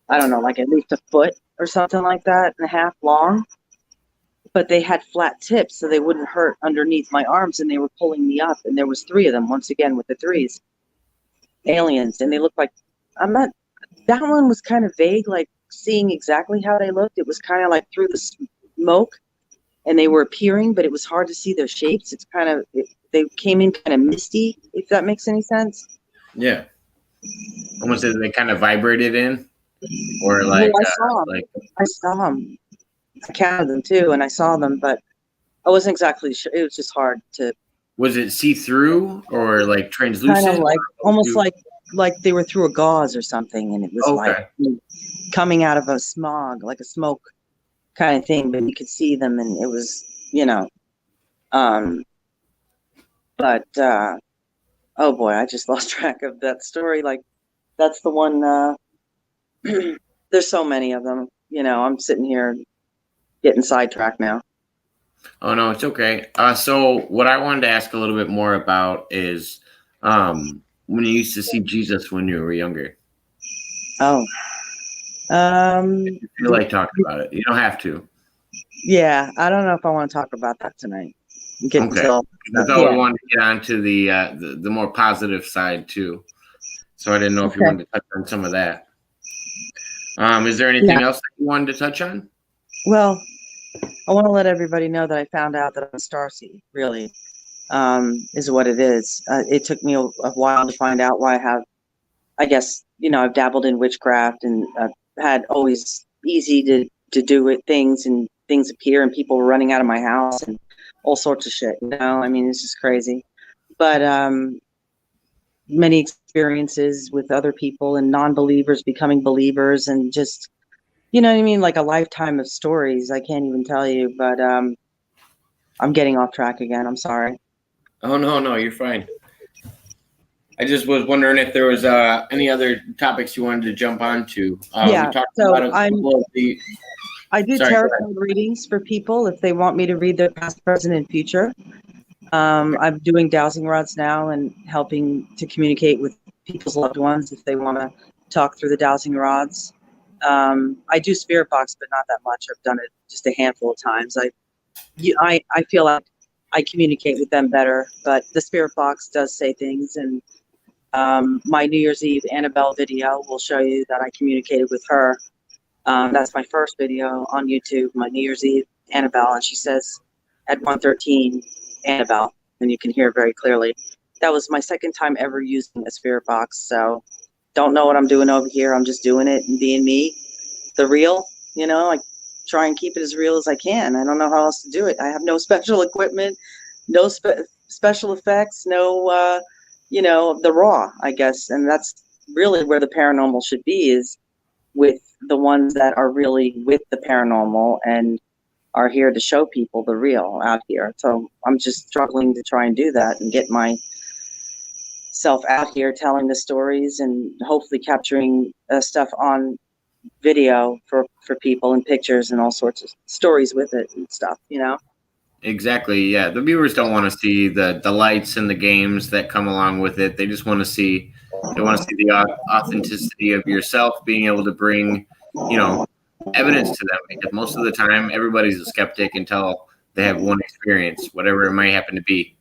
Speaker 2: I don't know, like at least a foot or something like that and a half long. But they had flat tips so they wouldn't hurt underneath my arms, and they were pulling me up. And there was 3 of them, once again, with the 3s, aliens. And they looked like, that one was kind of vague, like seeing exactly how they looked. It was kind of like through the smoke, and they were appearing, but it was hard to see their shapes. It's kind of, they came in kind of misty, if that makes any sense.
Speaker 1: Yeah. Almost as they kind of vibrated in, or like,
Speaker 2: well, I saw them. I counted them too, and I saw them, but I wasn't exactly sure. It was just hard to
Speaker 1: Was it see-through or like translucent?
Speaker 2: Kind of like almost like they were through a gauze or something, and it was like coming out of a smog, like a smoke kind of thing, but you could see them, and it was, but oh boy, I just lost track of that story. Like that's the one. There's so many of them. I'm sitting here getting sidetracked now.
Speaker 1: Oh no, it's okay. So what I wanted to ask a little bit more about is when you used to see Jesus when you were younger.
Speaker 2: Oh.
Speaker 1: If you feel like talking about it. You don't have to.
Speaker 2: Yeah, I don't know if I want to talk about that tonight.
Speaker 1: Okay. I thought we wanted to get onto the more positive side too. So I didn't know if you wanted to touch on some of that. Is there anything else that you wanted to touch on?
Speaker 2: Well, I want to let everybody know that I found out that I'm a starseed, really, is what it is. It took me a while to find out why I guess, I've dabbled in witchcraft and had always easy to do it things, and things appear and people were running out of my house and all sorts of shit, I mean, it's just crazy. But many experiences with other people and non-believers becoming believers, and just, you know what I mean? Like a lifetime of stories. I can't even tell you, but I'm getting off track again. I'm sorry.
Speaker 1: Oh, no, you're fine. I just was wondering if there was any other topics you wanted to jump onto.
Speaker 2: Yeah,
Speaker 1: we talked about
Speaker 2: I do tarot card readings for people if they want me to read their past, present, and future. I'm doing dowsing rods now and helping to communicate with people's loved ones if they want to talk through the dowsing rods. I do spirit box, but not that much. I've done it just a handful of times. I feel like I communicate with them better, but the spirit box does say things. And my New Year's Eve Annabelle video will show you that I communicated with her. That's my first video on YouTube, my New Year's Eve Annabelle, and she says at 1:13 Annabelle, and you can hear very clearly. That was my second time ever using a spirit box, so don't know what I'm doing over here. I'm just doing it and being me, the real, I try and keep it as real as I can. I don't know how else to do it. I have no special equipment, no special effects, no, the raw, I guess. And that's really where the paranormal should be, is with the ones that are really with the paranormal and are here to show people the real out here. So I'm just struggling to try and do that and get myself out here telling the stories and hopefully capturing stuff on video for people and pictures and all sorts of stories with it and stuff,
Speaker 1: Exactly. Yeah. The viewers don't want to see the lights and the games that come along with it. They just want to see the authenticity of yourself, being able to bring, evidence to them, because most of the time everybody's a skeptic until they have one experience, whatever it might happen to be.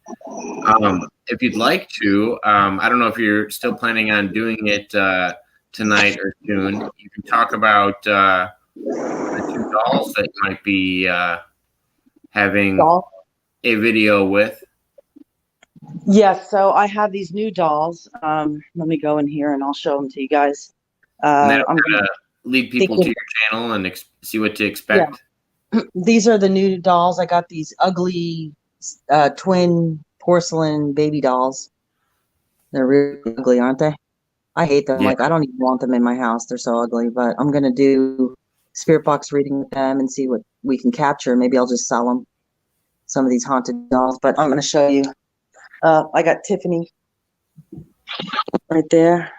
Speaker 1: If you'd like to, I don't know if you're still planning on doing it tonight or soon. You can talk about the two dolls that you might be having a video with.
Speaker 2: Yes, so I have these new dolls. Let me go in here and I'll show them to you guys.
Speaker 1: I'm going to lead people to your channel and see what to expect.
Speaker 2: Yeah. These are the new dolls. I got these ugly twin porcelain baby dolls. They're really ugly, aren't they? I hate them. Yeah. Like, I don't even want them in my house. They're so ugly, but I'm going to do spirit box reading with them and see what we can capture. Maybe I'll just sell them, some of these haunted dolls, but I'm going to show you. I got Tiffany right there,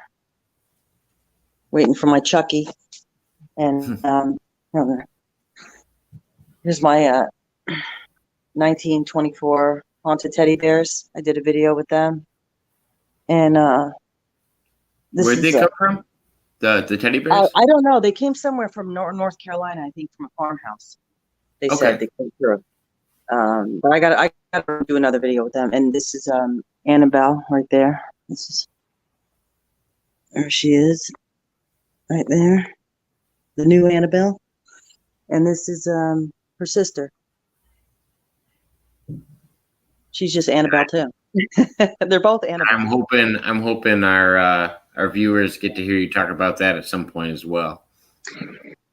Speaker 2: waiting for my Chucky. And here's my 1924 haunted teddy bears. I did a video with them. And
Speaker 1: where'd they come from? The teddy bears?
Speaker 2: I don't know. They came somewhere from North Carolina, I think, from a farmhouse. They said they came through. But I got to do another video with them. And this is Annabelle right there. There she is, right there, the new Annabelle. And this is her sister. She's just Annabelle too. They're both Annabelle.
Speaker 1: I'm hoping our viewers get to hear you talk about that at some point as well.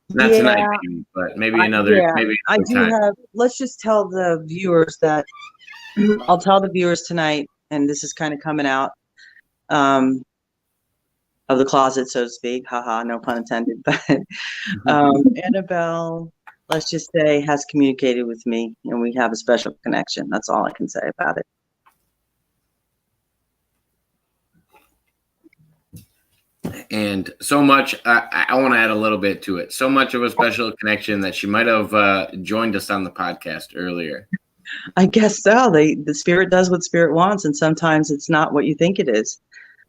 Speaker 1: Not tonight, maybe, but maybe another. Maybe
Speaker 2: I do
Speaker 1: time.
Speaker 2: have. Let's just tell the viewers that I'll tell the viewers tonight, and this is kind of coming out of the closet, so to speak. Haha, no pun intended. But Annabelle, let's just say, has communicated with me, and we have a special connection. That's all I can say about it.
Speaker 1: And so much, I want to add a little bit to it. So much of a special connection that she might have joined us on the podcast earlier.
Speaker 2: I guess so. The spirit does what spirit wants, and sometimes it's not what you think it is.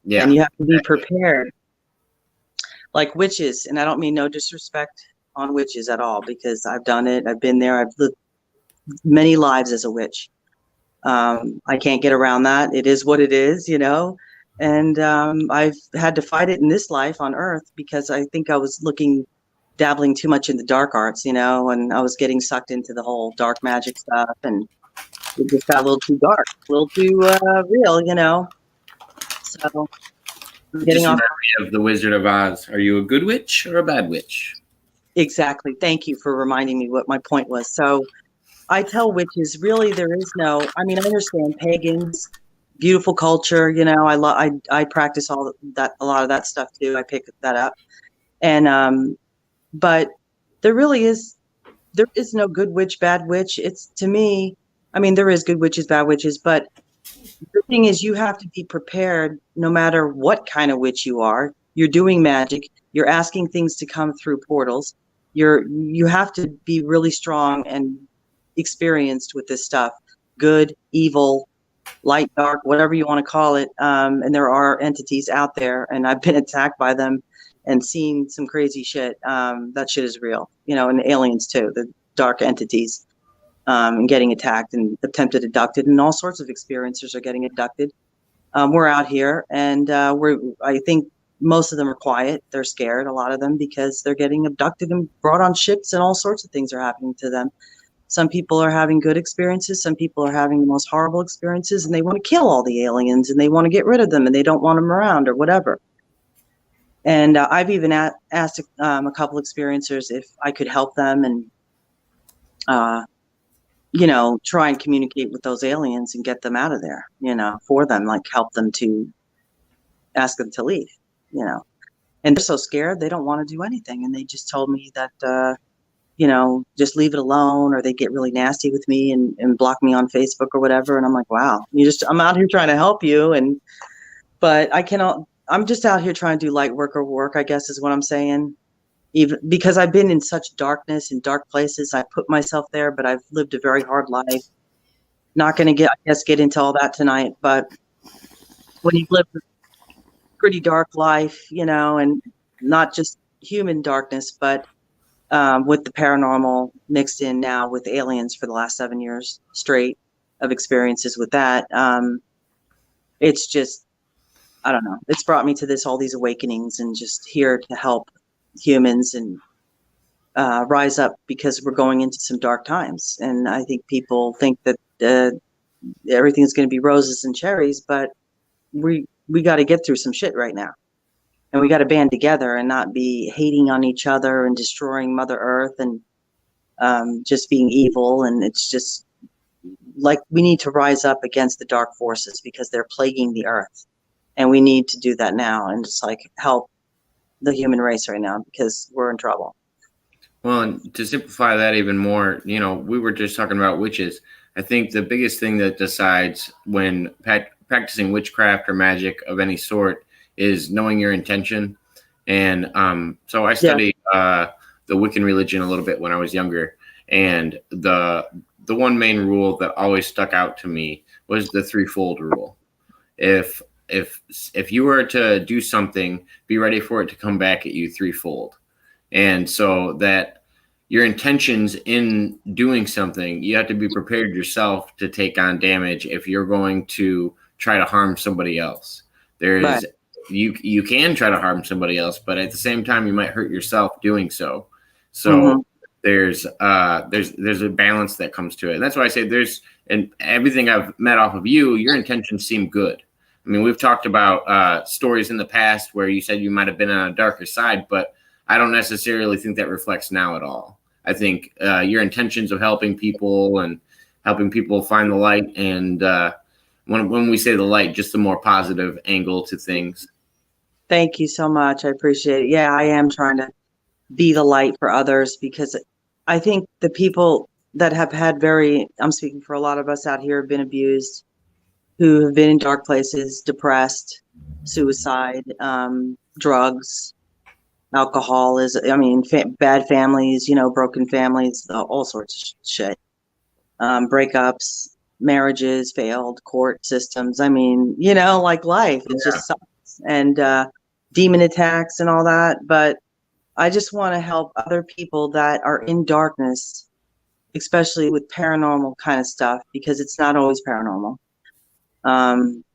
Speaker 1: Yeah.
Speaker 2: And you have to be prepared. Like witches, and I don't mean no disrespect on witches at all, because I've done it. I've been there. I've lived many lives as a witch. I can't get around that. It is what it is, you know. And I've had to fight it in this life on Earth because I think I was dabbling too much in the dark arts, you know, and I was getting sucked into the whole dark magic stuff, and it just got a little too dark, a little too real, you know. So I'm getting off
Speaker 1: of the Wizard of Oz. Are you a good witch or a bad witch?
Speaker 2: Exactly. Thank you for reminding me what my point was. So I tell witches, really, there is no. I mean, I understand pagans. Beautiful culture, you know. I practice all that, a lot of that stuff too. I pick that up, and but there is no good witch, bad witch. It's, to me, I mean, there is good witches, bad witches, but the thing is, you have to be prepared no matter what kind of witch you are. You're doing magic. You're asking things to come through portals. You have to be really strong and experienced with this stuff. Good, evil, light, dark, whatever you want to call it. And there are entities out there, and I've been attacked by them and seen some crazy shit. That shit is real, you know, and aliens too, the dark entities, and getting attacked and attempted abducted, and all sorts of experiencers are getting abducted. We're out here, and I think most of them are quiet. They're scared, a lot of them, because they're getting abducted and brought on ships, and all sorts of things are happening to them. Some people are having good experiences. Some people are having the most horrible experiences, and they want to kill all the aliens, and they want to get rid of them, and they don't want them around or whatever. And I've even asked a couple experiencers if I could help them and, you know, try and communicate with those aliens and get them out of there, you know, for them, like help them to ask them to leave, you know. And they're so scared, they don't want to do anything. And they just told me that, you know, just leave it alone, or they get really nasty with me and block me on Facebook or whatever. And I'm like, wow, I'm out here trying to help you. But I'm just out here trying to do light work or work, I guess is what I'm saying. Even because I've been in such darkness and dark places, I put myself there, but I've lived a very hard life. Not going to get into all that tonight, but when you've lived a pretty dark life, you know, and not just human darkness, but with the paranormal mixed in now with aliens for the last 7 years straight of experiences with that. It's just, I don't know. It's brought me to all these awakenings, and just here to help humans and rise up, because we're going into some dark times. And I think people think that everything's going to be roses and cherries, but we got to get through some shit right now. And we got to band together and not be hating on each other and destroying Mother Earth and just being evil. And it's just like we need to rise up against the dark forces, because they're plaguing the earth. And we need to do that now and just like help the human race right now, because we're in trouble.
Speaker 1: Well, and to simplify that even more, you know, we were just talking about witches. I think the biggest thing that decides when practicing witchcraft or magic of any sort is knowing your intention. And so I studied the Wiccan religion a little bit when I was younger. And the one main rule that always stuck out to me was the threefold rule. If you were to do something, be ready for it to come back at you threefold. And so that your intentions in doing something, you have to be prepared yourself to take on damage if you're going to try to harm somebody else. Right. You can try to harm somebody else, but at the same time, you might hurt yourself doing so. So there's a balance that comes to it. And that's why I say and everything I've met off of you, your intentions seem good. I mean, we've talked about stories in the past where you said you might have been on a darker side, but I don't necessarily think that reflects now at all. I think your intentions of helping people and helping people find the light, and when we say the light, just the more positive angle to things.
Speaker 2: Thank you so much. I appreciate it. Yeah, I am trying to be the light for others, because I think the people that have had I'm speaking for a lot of us out here, have been abused, who have been in dark places, depressed, suicide, drugs, alcohol bad families, broken families, all sorts of shit, breakups, marriages, failed court systems. Like life, it just sucks, and demon attacks and all that. But I just want to help other people that are in darkness, especially with paranormal kind of stuff, because it's not always paranormal.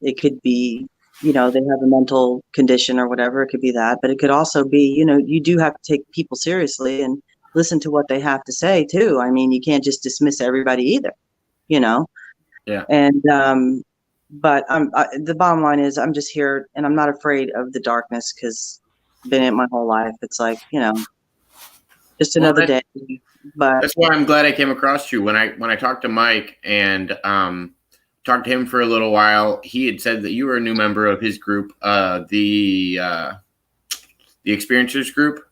Speaker 2: It could be, they have a mental condition or whatever. It could be that, but it could also be, you do have to take people seriously and listen to what they have to say too. You can't just dismiss everybody either,
Speaker 1: Yeah.
Speaker 2: And, but the bottom line is I'm just here, and I'm not afraid of the darkness, because I've been in it my whole life. It's like, just another day. But
Speaker 1: that's why I'm glad I came across you. When I talked to Mike and talked to him for a little while, he had said that you were a new member of his group, the Experiencers group.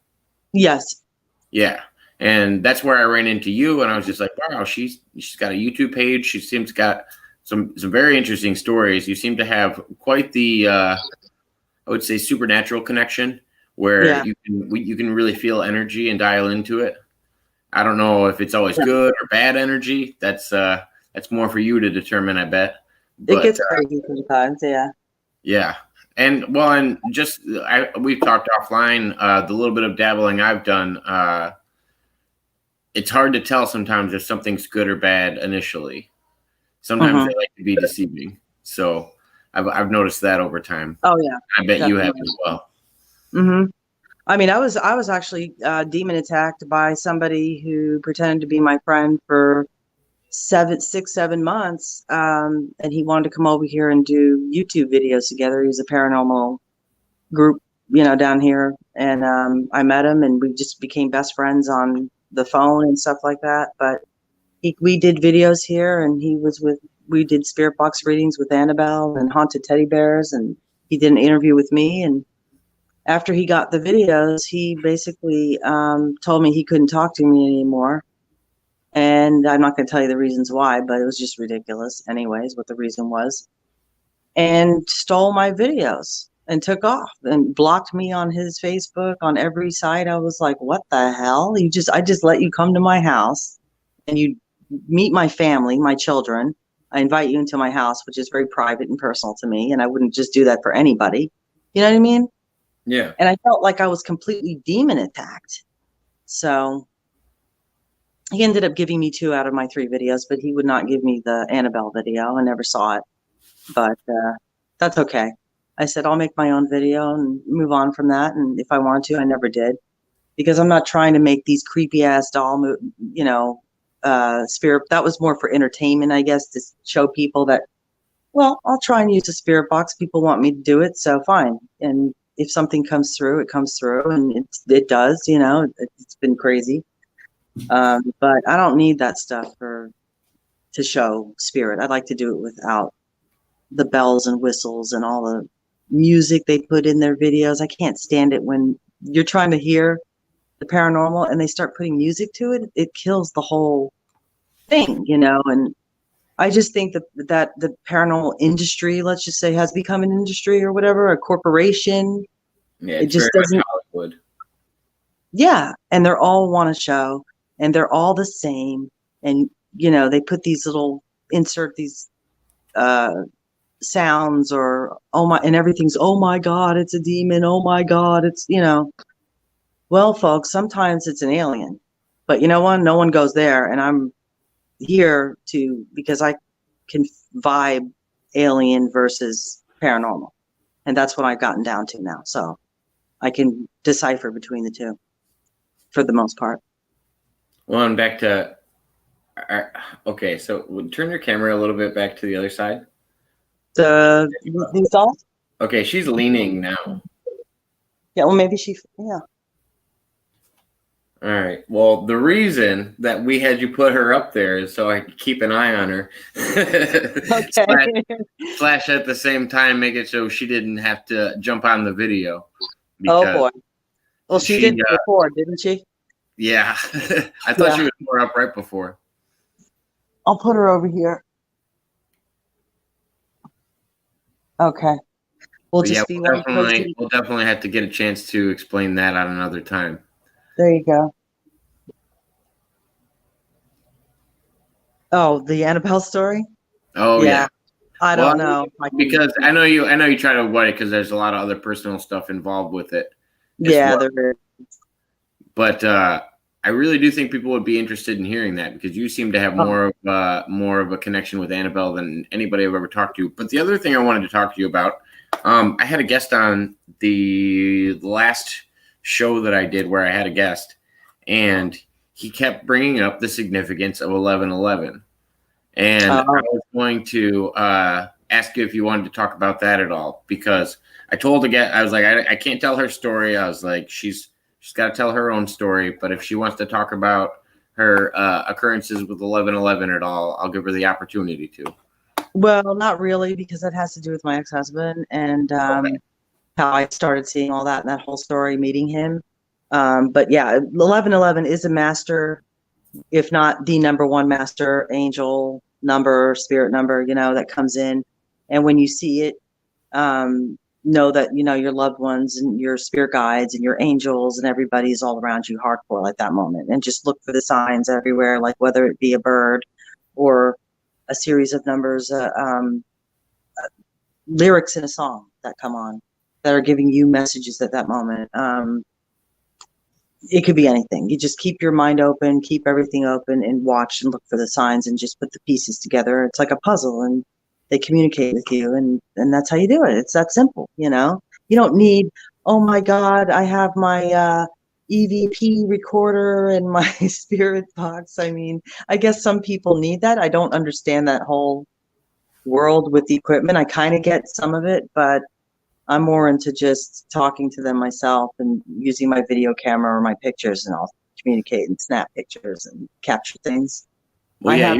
Speaker 2: Yes.
Speaker 1: Yeah. And that's where I ran into you, and I was just like, wow, she's got a YouTube page. She seems got some very interesting stories. You seem to have quite the I would say supernatural connection, where you can really feel energy and dial into it. I don't know if it's always good or bad energy. That's more for you to determine, I bet. But,
Speaker 2: it gets crazy sometimes, yeah.
Speaker 1: Yeah. And we've talked offline, the little bit of dabbling I've done, it's hard to tell sometimes if something's good or bad initially. Sometimes they like to be deceiving. So I've noticed that over time.
Speaker 2: Oh yeah.
Speaker 1: I bet definitely. You have as well.
Speaker 2: Mm-hmm. I was actually demon attacked by somebody who pretended to be my friend for 7 months. And he wanted to come over here and do YouTube videos together. He was a paranormal group, down here. And I met him, and we just became best friends on the phone and stuff like that. But we did videos here, and we did spirit box readings with Annabelle and haunted teddy bears, and he did an interview with me. And after he got the videos, he basically told me he couldn't talk to me anymore. And I'm not going to tell you the reasons why, but it was just ridiculous anyways, what the reason was. And stole my videos and took off and blocked me on his Facebook, on every site. I was like, what the hell? I just let you come to my house and you meet my family, my children. I invite you into my house, which is very private and personal to me. And I wouldn't just do that for anybody. You know what I mean?
Speaker 1: Yeah.
Speaker 2: And I felt like I was completely demon attacked. So he ended up giving me 2 out of my 3 videos, but he would not give me the Annabelle video. I never saw it, but that's okay. I said, I'll make my own video and move on from that. And if I want to, I never did, because I'm not trying to make these creepy ass doll, spirit. That was more for entertainment, I guess, to show people that, well, I'll try and use a spirit box. People want me to do it, so fine. And if something comes through, it comes through, and it does. It's been crazy. But I don't need that stuff to show spirit. I'd like to do it without the bells and whistles and all the music they put in their videos. I can't stand it when you're trying to hear the paranormal and they start putting music to it. It kills the whole thing, and I just think that the paranormal industry, let's just say, has become an industry or whatever, a corporation.
Speaker 1: Yeah,
Speaker 2: it just doesn't.
Speaker 1: Hollywood.
Speaker 2: Yeah, and they're all want to show, and they're all the same, and they put insert these sounds, or and everything's, oh my God, it's a demon. Oh my God, it's Well, folks, sometimes it's an alien, but no one goes there, and I'm here because I can vibe alien versus paranormal, and that's what I've gotten down to now. So I can decipher between the two for the most part.
Speaker 1: Well, and back to okay, so turn your camera a little bit back to the other side.
Speaker 2: These all?
Speaker 1: Okay, she's leaning now.
Speaker 2: Yeah, well, maybe yeah.
Speaker 3: All right. Well, the reason that we had you put her up there is so I could keep an eye on her.
Speaker 2: Okay.
Speaker 3: slash at the same time make it so she didn't have to jump on the video
Speaker 2: Oh
Speaker 3: because
Speaker 2: boy. Well, she did before, didn't she?
Speaker 3: yeah. I thought she was more up right before.
Speaker 2: I'll put her over here. Okay. We'll just be one person.
Speaker 3: We'll definitely have to get a chance to explain that on another time.
Speaker 2: There you go. Oh, the Annabelle story?
Speaker 3: Oh yeah.
Speaker 2: I don't know.
Speaker 3: Because I know you try to avoid it because there's a lot of other personal stuff involved with it.
Speaker 2: Yeah,
Speaker 3: well.
Speaker 2: there is.
Speaker 3: But I really do think people would be interested in hearing that because you seem to have more of a connection with Annabelle than anybody I've ever talked to. But the other thing I wanted to talk to you about, I had a guest on the last show that I did where I had a guest, and he kept bringing up the significance of 11/11. And I was going to ask you if you wanted to talk about that at all, because I told the guest, I was like, I can't tell her story. I was like, she's got to tell her own story. But if she wants to talk about her occurrences with 11/11 at all, I'll give her the opportunity to.
Speaker 2: Well, not really, because that has to do with my ex-husband and how I started seeing all that and that whole story, meeting him. But yeah, 11/11 is a master, if not the number one master angel number, spirit number, that comes in. And when you see it, know that, your loved ones and your spirit guides and your angels and everybody's all around you hardcore at that moment. And just look for the signs everywhere, like whether it be a bird or a series of numbers, lyrics in a song that come on that are giving you messages at that moment. It could be anything. You just keep your mind open, keep everything open, and watch and look for the signs and just put the pieces together. It's like a puzzle, and they communicate with you, and that's how you do it. It's that simple, You don't need, oh my God, I have my EVP recorder and my spirit box. I mean, I guess some people need that. I don't understand that whole world with the equipment. I kind of get some of it, but I'm more into just talking to them myself and using my video camera or my pictures, and I'll communicate and snap pictures and capture things.
Speaker 3: Well, yeah,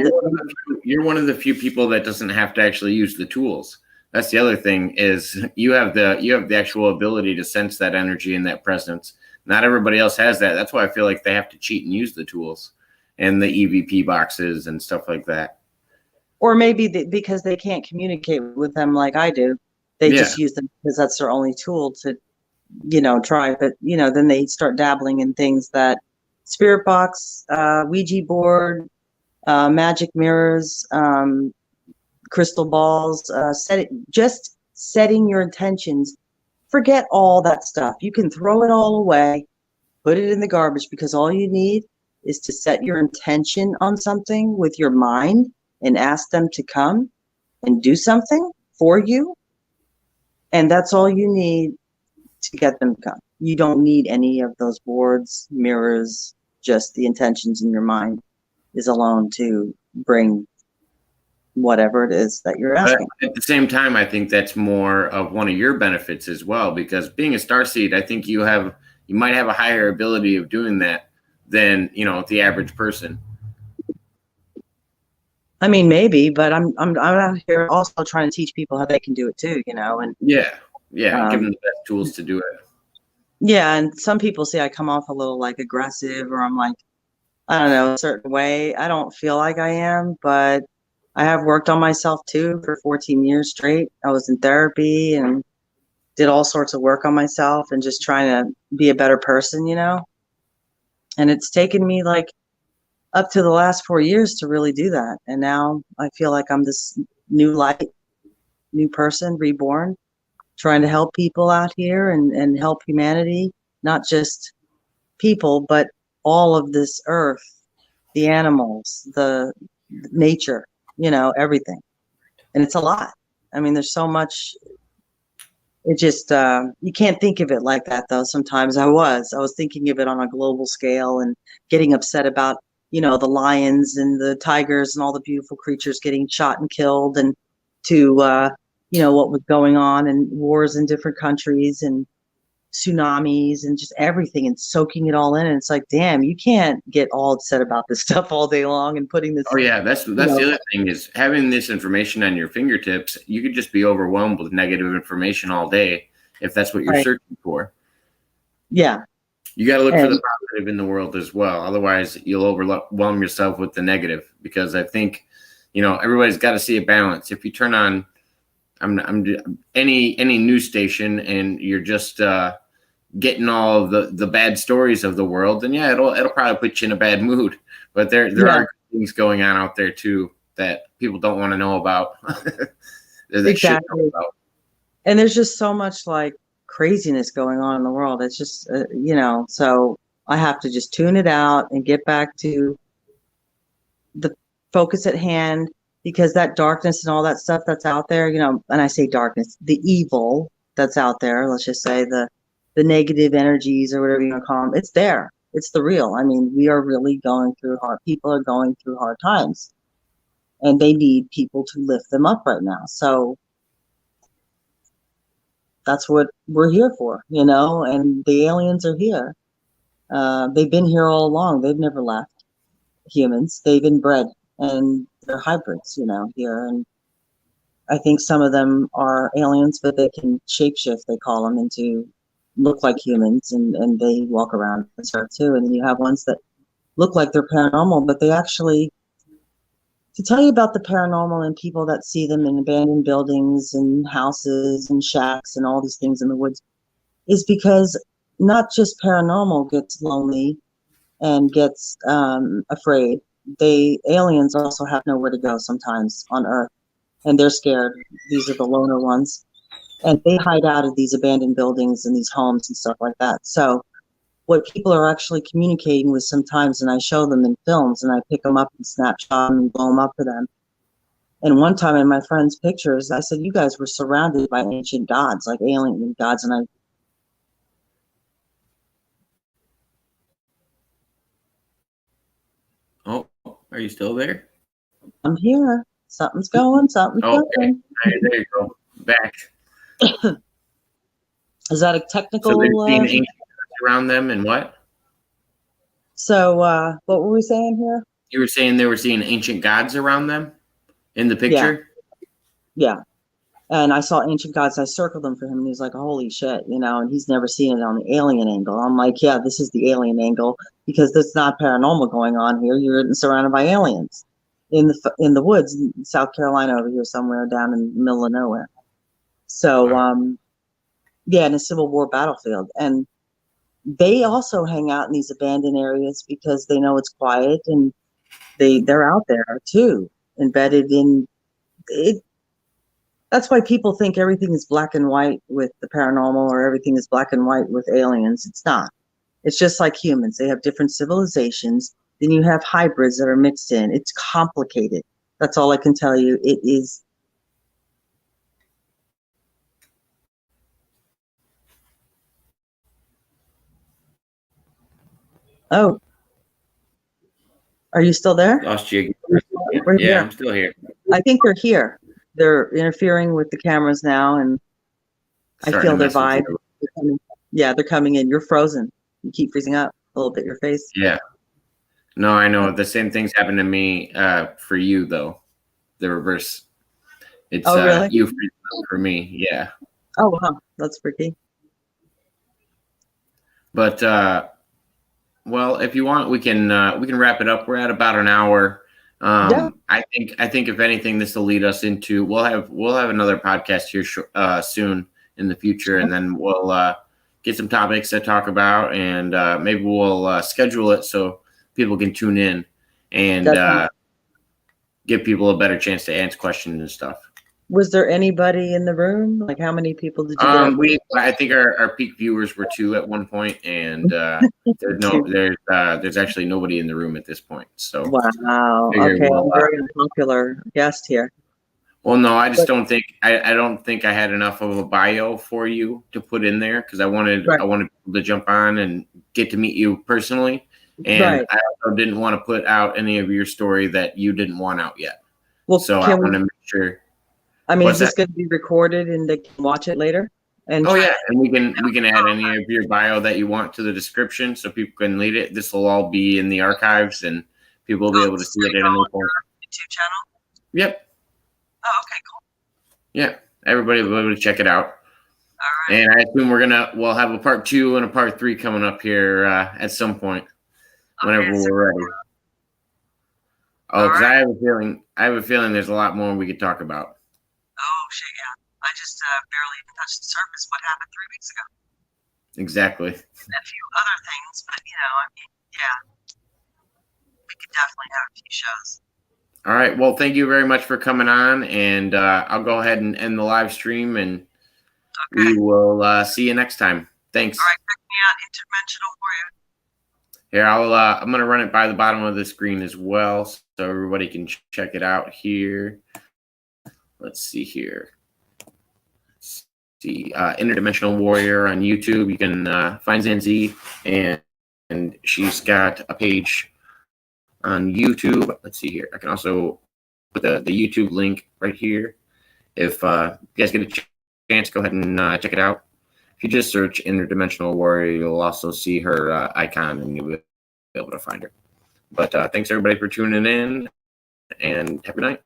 Speaker 3: you're one of the few people that doesn't have to actually use the tools. That's the other thing, is you have the actual ability to sense that energy and that presence. Not everybody else has that. That's why I feel like they have to cheat and use the tools and the EVP boxes and stuff like that. Or
Speaker 2: maybe because they can't communicate with them like I do. They just use them because that's their only tool to, try. But, then they start dabbling in things that spirit box, Ouija board, magic mirrors, crystal balls, just setting your intentions. Forget all that stuff. You can throw it all away, put it in the garbage, because all you need is to set your intention on something with your mind and ask them to come and do something for you. And that's all you need to get them to come. You don't need any of those boards, mirrors, just the intentions in your mind is alone to bring whatever it is that you're asking.
Speaker 3: But at the same time, I think that's more of one of your benefits as well, because being a starseed, I think you might have a higher ability of doing that than, the average person.
Speaker 2: I mean, maybe, but I'm out here also trying to teach people how they can do it too, and
Speaker 3: give them the best tools to do it.
Speaker 2: Yeah, and some people say I come off a little like aggressive, or I'm like, I don't know, a certain way. I don't feel like I am, but I have worked on myself too for 14 years straight. I was in therapy and did all sorts of work on myself and just trying to be a better person, And it's taken me like up to the last 4 years to really do that. And now I feel like I'm this new light, new person, reborn, trying to help people out here and help humanity, not just people, but all of this earth, the animals, the nature, everything. And it's a lot. I mean, there's so much. It just, you can't think of it like that, though. Sometimes I was thinking of it on a global scale and getting upset about, the lions and the tigers and all the beautiful creatures getting shot and killed, and to, what was going on in wars in different countries. And tsunamis and just everything and soaking it all in. And it's like, damn, you can't get all upset about this stuff all day long and putting this.
Speaker 1: Oh yeah, that's the other thing is having this information on your fingertips. You could just be overwhelmed with negative information all day if that's what you're searching for.
Speaker 2: Yeah.
Speaker 1: You got to look for the positive in the world as well. Otherwise, you'll overwhelm yourself with the negative, because I think, everybody's got to see a balance. If you turn on any news station and you're just getting all of the bad stories of the world, then yeah, it'll probably put you in a bad mood. But there are things going on out there too that people don't want to know about.
Speaker 2: Exactly. Know about. And there's just so much like craziness going on in the world. It's just so I have to just tune it out and get back to the focus at hand, because that darkness and all that stuff that's out there, and I say darkness, the evil that's out there, let's just say the negative energies or whatever you want to call them, it's there. It's the real. I mean, we are really going through people are going through hard times, and they need people to lift them up right now. So that's what we're here for, and the aliens are here. They've been here all along. They've never left humans. They've been bred, and they're hybrids, here. And I think some of them are aliens, but they can shapeshift, they call them, into look like humans, and they walk around this earth too. And then you have ones that look like they're paranormal, but they actually, to tell you about the paranormal and people that see them in abandoned buildings and houses and shacks and all these things in the woods, is because not just paranormal gets lonely and gets afraid. Aliens also have nowhere to go sometimes on Earth, and they're scared. These are the loner ones, and they hide out in these abandoned buildings and these homes and stuff like that. So what people are actually communicating with sometimes, and I show them in films, and I pick them up and snapshot them and blow them up for them. And one time in my friend's pictures, I said, you guys were surrounded by ancient gods, like alien gods. And
Speaker 1: Oh, are you still there?
Speaker 2: I'm here. Something's going. Something's going.
Speaker 1: Okay. There you go. Back.
Speaker 2: Is that a technical?
Speaker 1: So they're seeing ancient gods around them, and what?
Speaker 2: So what were we saying here?
Speaker 1: You were saying they were seeing ancient gods around them in the picture?
Speaker 2: Yeah. And I saw ancient gods. I circled them for him, and he's like, holy shit, and he's never seen it on the alien angle. I'm like, yeah, this is the alien angle, because there's not paranormal going on here. You're surrounded by aliens in the woods in South Carolina, over here somewhere down in the middle of nowhere. So, in a Civil War battlefield. And they also hang out in these abandoned areas because they know it's quiet, and they're out there too, embedded in it. That's why people think everything is black and white with the paranormal, or everything is black and white with aliens. It's not. It's just like humans. They have different civilizations. Then you have hybrids that are mixed in. It's complicated. That's all I can tell you. It is. Oh, are you still there?
Speaker 1: Lost you.
Speaker 2: We're here.
Speaker 1: I'm still here.
Speaker 2: I think they're here. They're interfering with the cameras now, and I feel their vibe. They're coming in. You're frozen. You keep freezing up a little bit, your face.
Speaker 1: Yeah. No, I know. The same things happened to me for you, though. The reverse. It's really? You freezing up for me. Yeah.
Speaker 2: Oh, wow. That's freaky.
Speaker 1: But, well, if you want, we can wrap it up. We're at about an hour. I think if anything, this will lead us into we'll have another podcast here soon in the future, and then we'll get some topics to talk about, and maybe we'll schedule it so people can tune in and give people a better chance to answer questions and stuff.
Speaker 2: Was there anybody in the room? Like, how many people did you get?
Speaker 1: I think our peak viewers were 2 at one point, and there's actually nobody in the room at this point. So
Speaker 2: wow, okay, I'm very unpopular guest here.
Speaker 1: Well, no, I just don't think I don't think I had enough of a bio for you to put in there, because I wanted people to jump on and get to meet you personally, and I also didn't want to put out any of your story that you didn't want out yet. Well, so I want to make sure.
Speaker 2: I mean, is this going to be recorded and they can watch it later And
Speaker 1: Oh yeah, and we can add any of your bio that you want to the description so people can read it. This will all be in the archives and people will be able to see it at any point.
Speaker 2: YouTube channel.
Speaker 1: Yep.
Speaker 2: Oh, okay, cool.
Speaker 1: Yeah. Everybody will be able to check it out.
Speaker 2: All right.
Speaker 1: And I assume we'll have a part 2 and a part 3 coming up here at some point, whenever we're ready. Oh, because I have a feeling there's a lot more we could talk about.
Speaker 2: Oh shit, yeah. I just barely even touched the surface. What happened 3 weeks ago?
Speaker 1: Exactly.
Speaker 2: And a few other things, but I mean, yeah, we could definitely have a few shows.
Speaker 1: All right. Well, thank you very much for coming on, and I'll go ahead and end the live stream, and we will see you next time. Thanks.
Speaker 2: All right, check me out, Interdimensional Warrior.
Speaker 1: Here, I'm gonna run it by the bottom of the screen as well, so everybody can check it out here. Let's see here. Let's see, Interdimensional Warrior on YouTube. You can find ZanZie, and she's got a page on YouTube. Let's see here. I can also put the YouTube link right here. If you guys get a chance, go ahead and check it out. If you just search Interdimensional Warrior, you'll also see her icon, and you'll be able to find her. But thanks everybody for tuning in, and have a good night.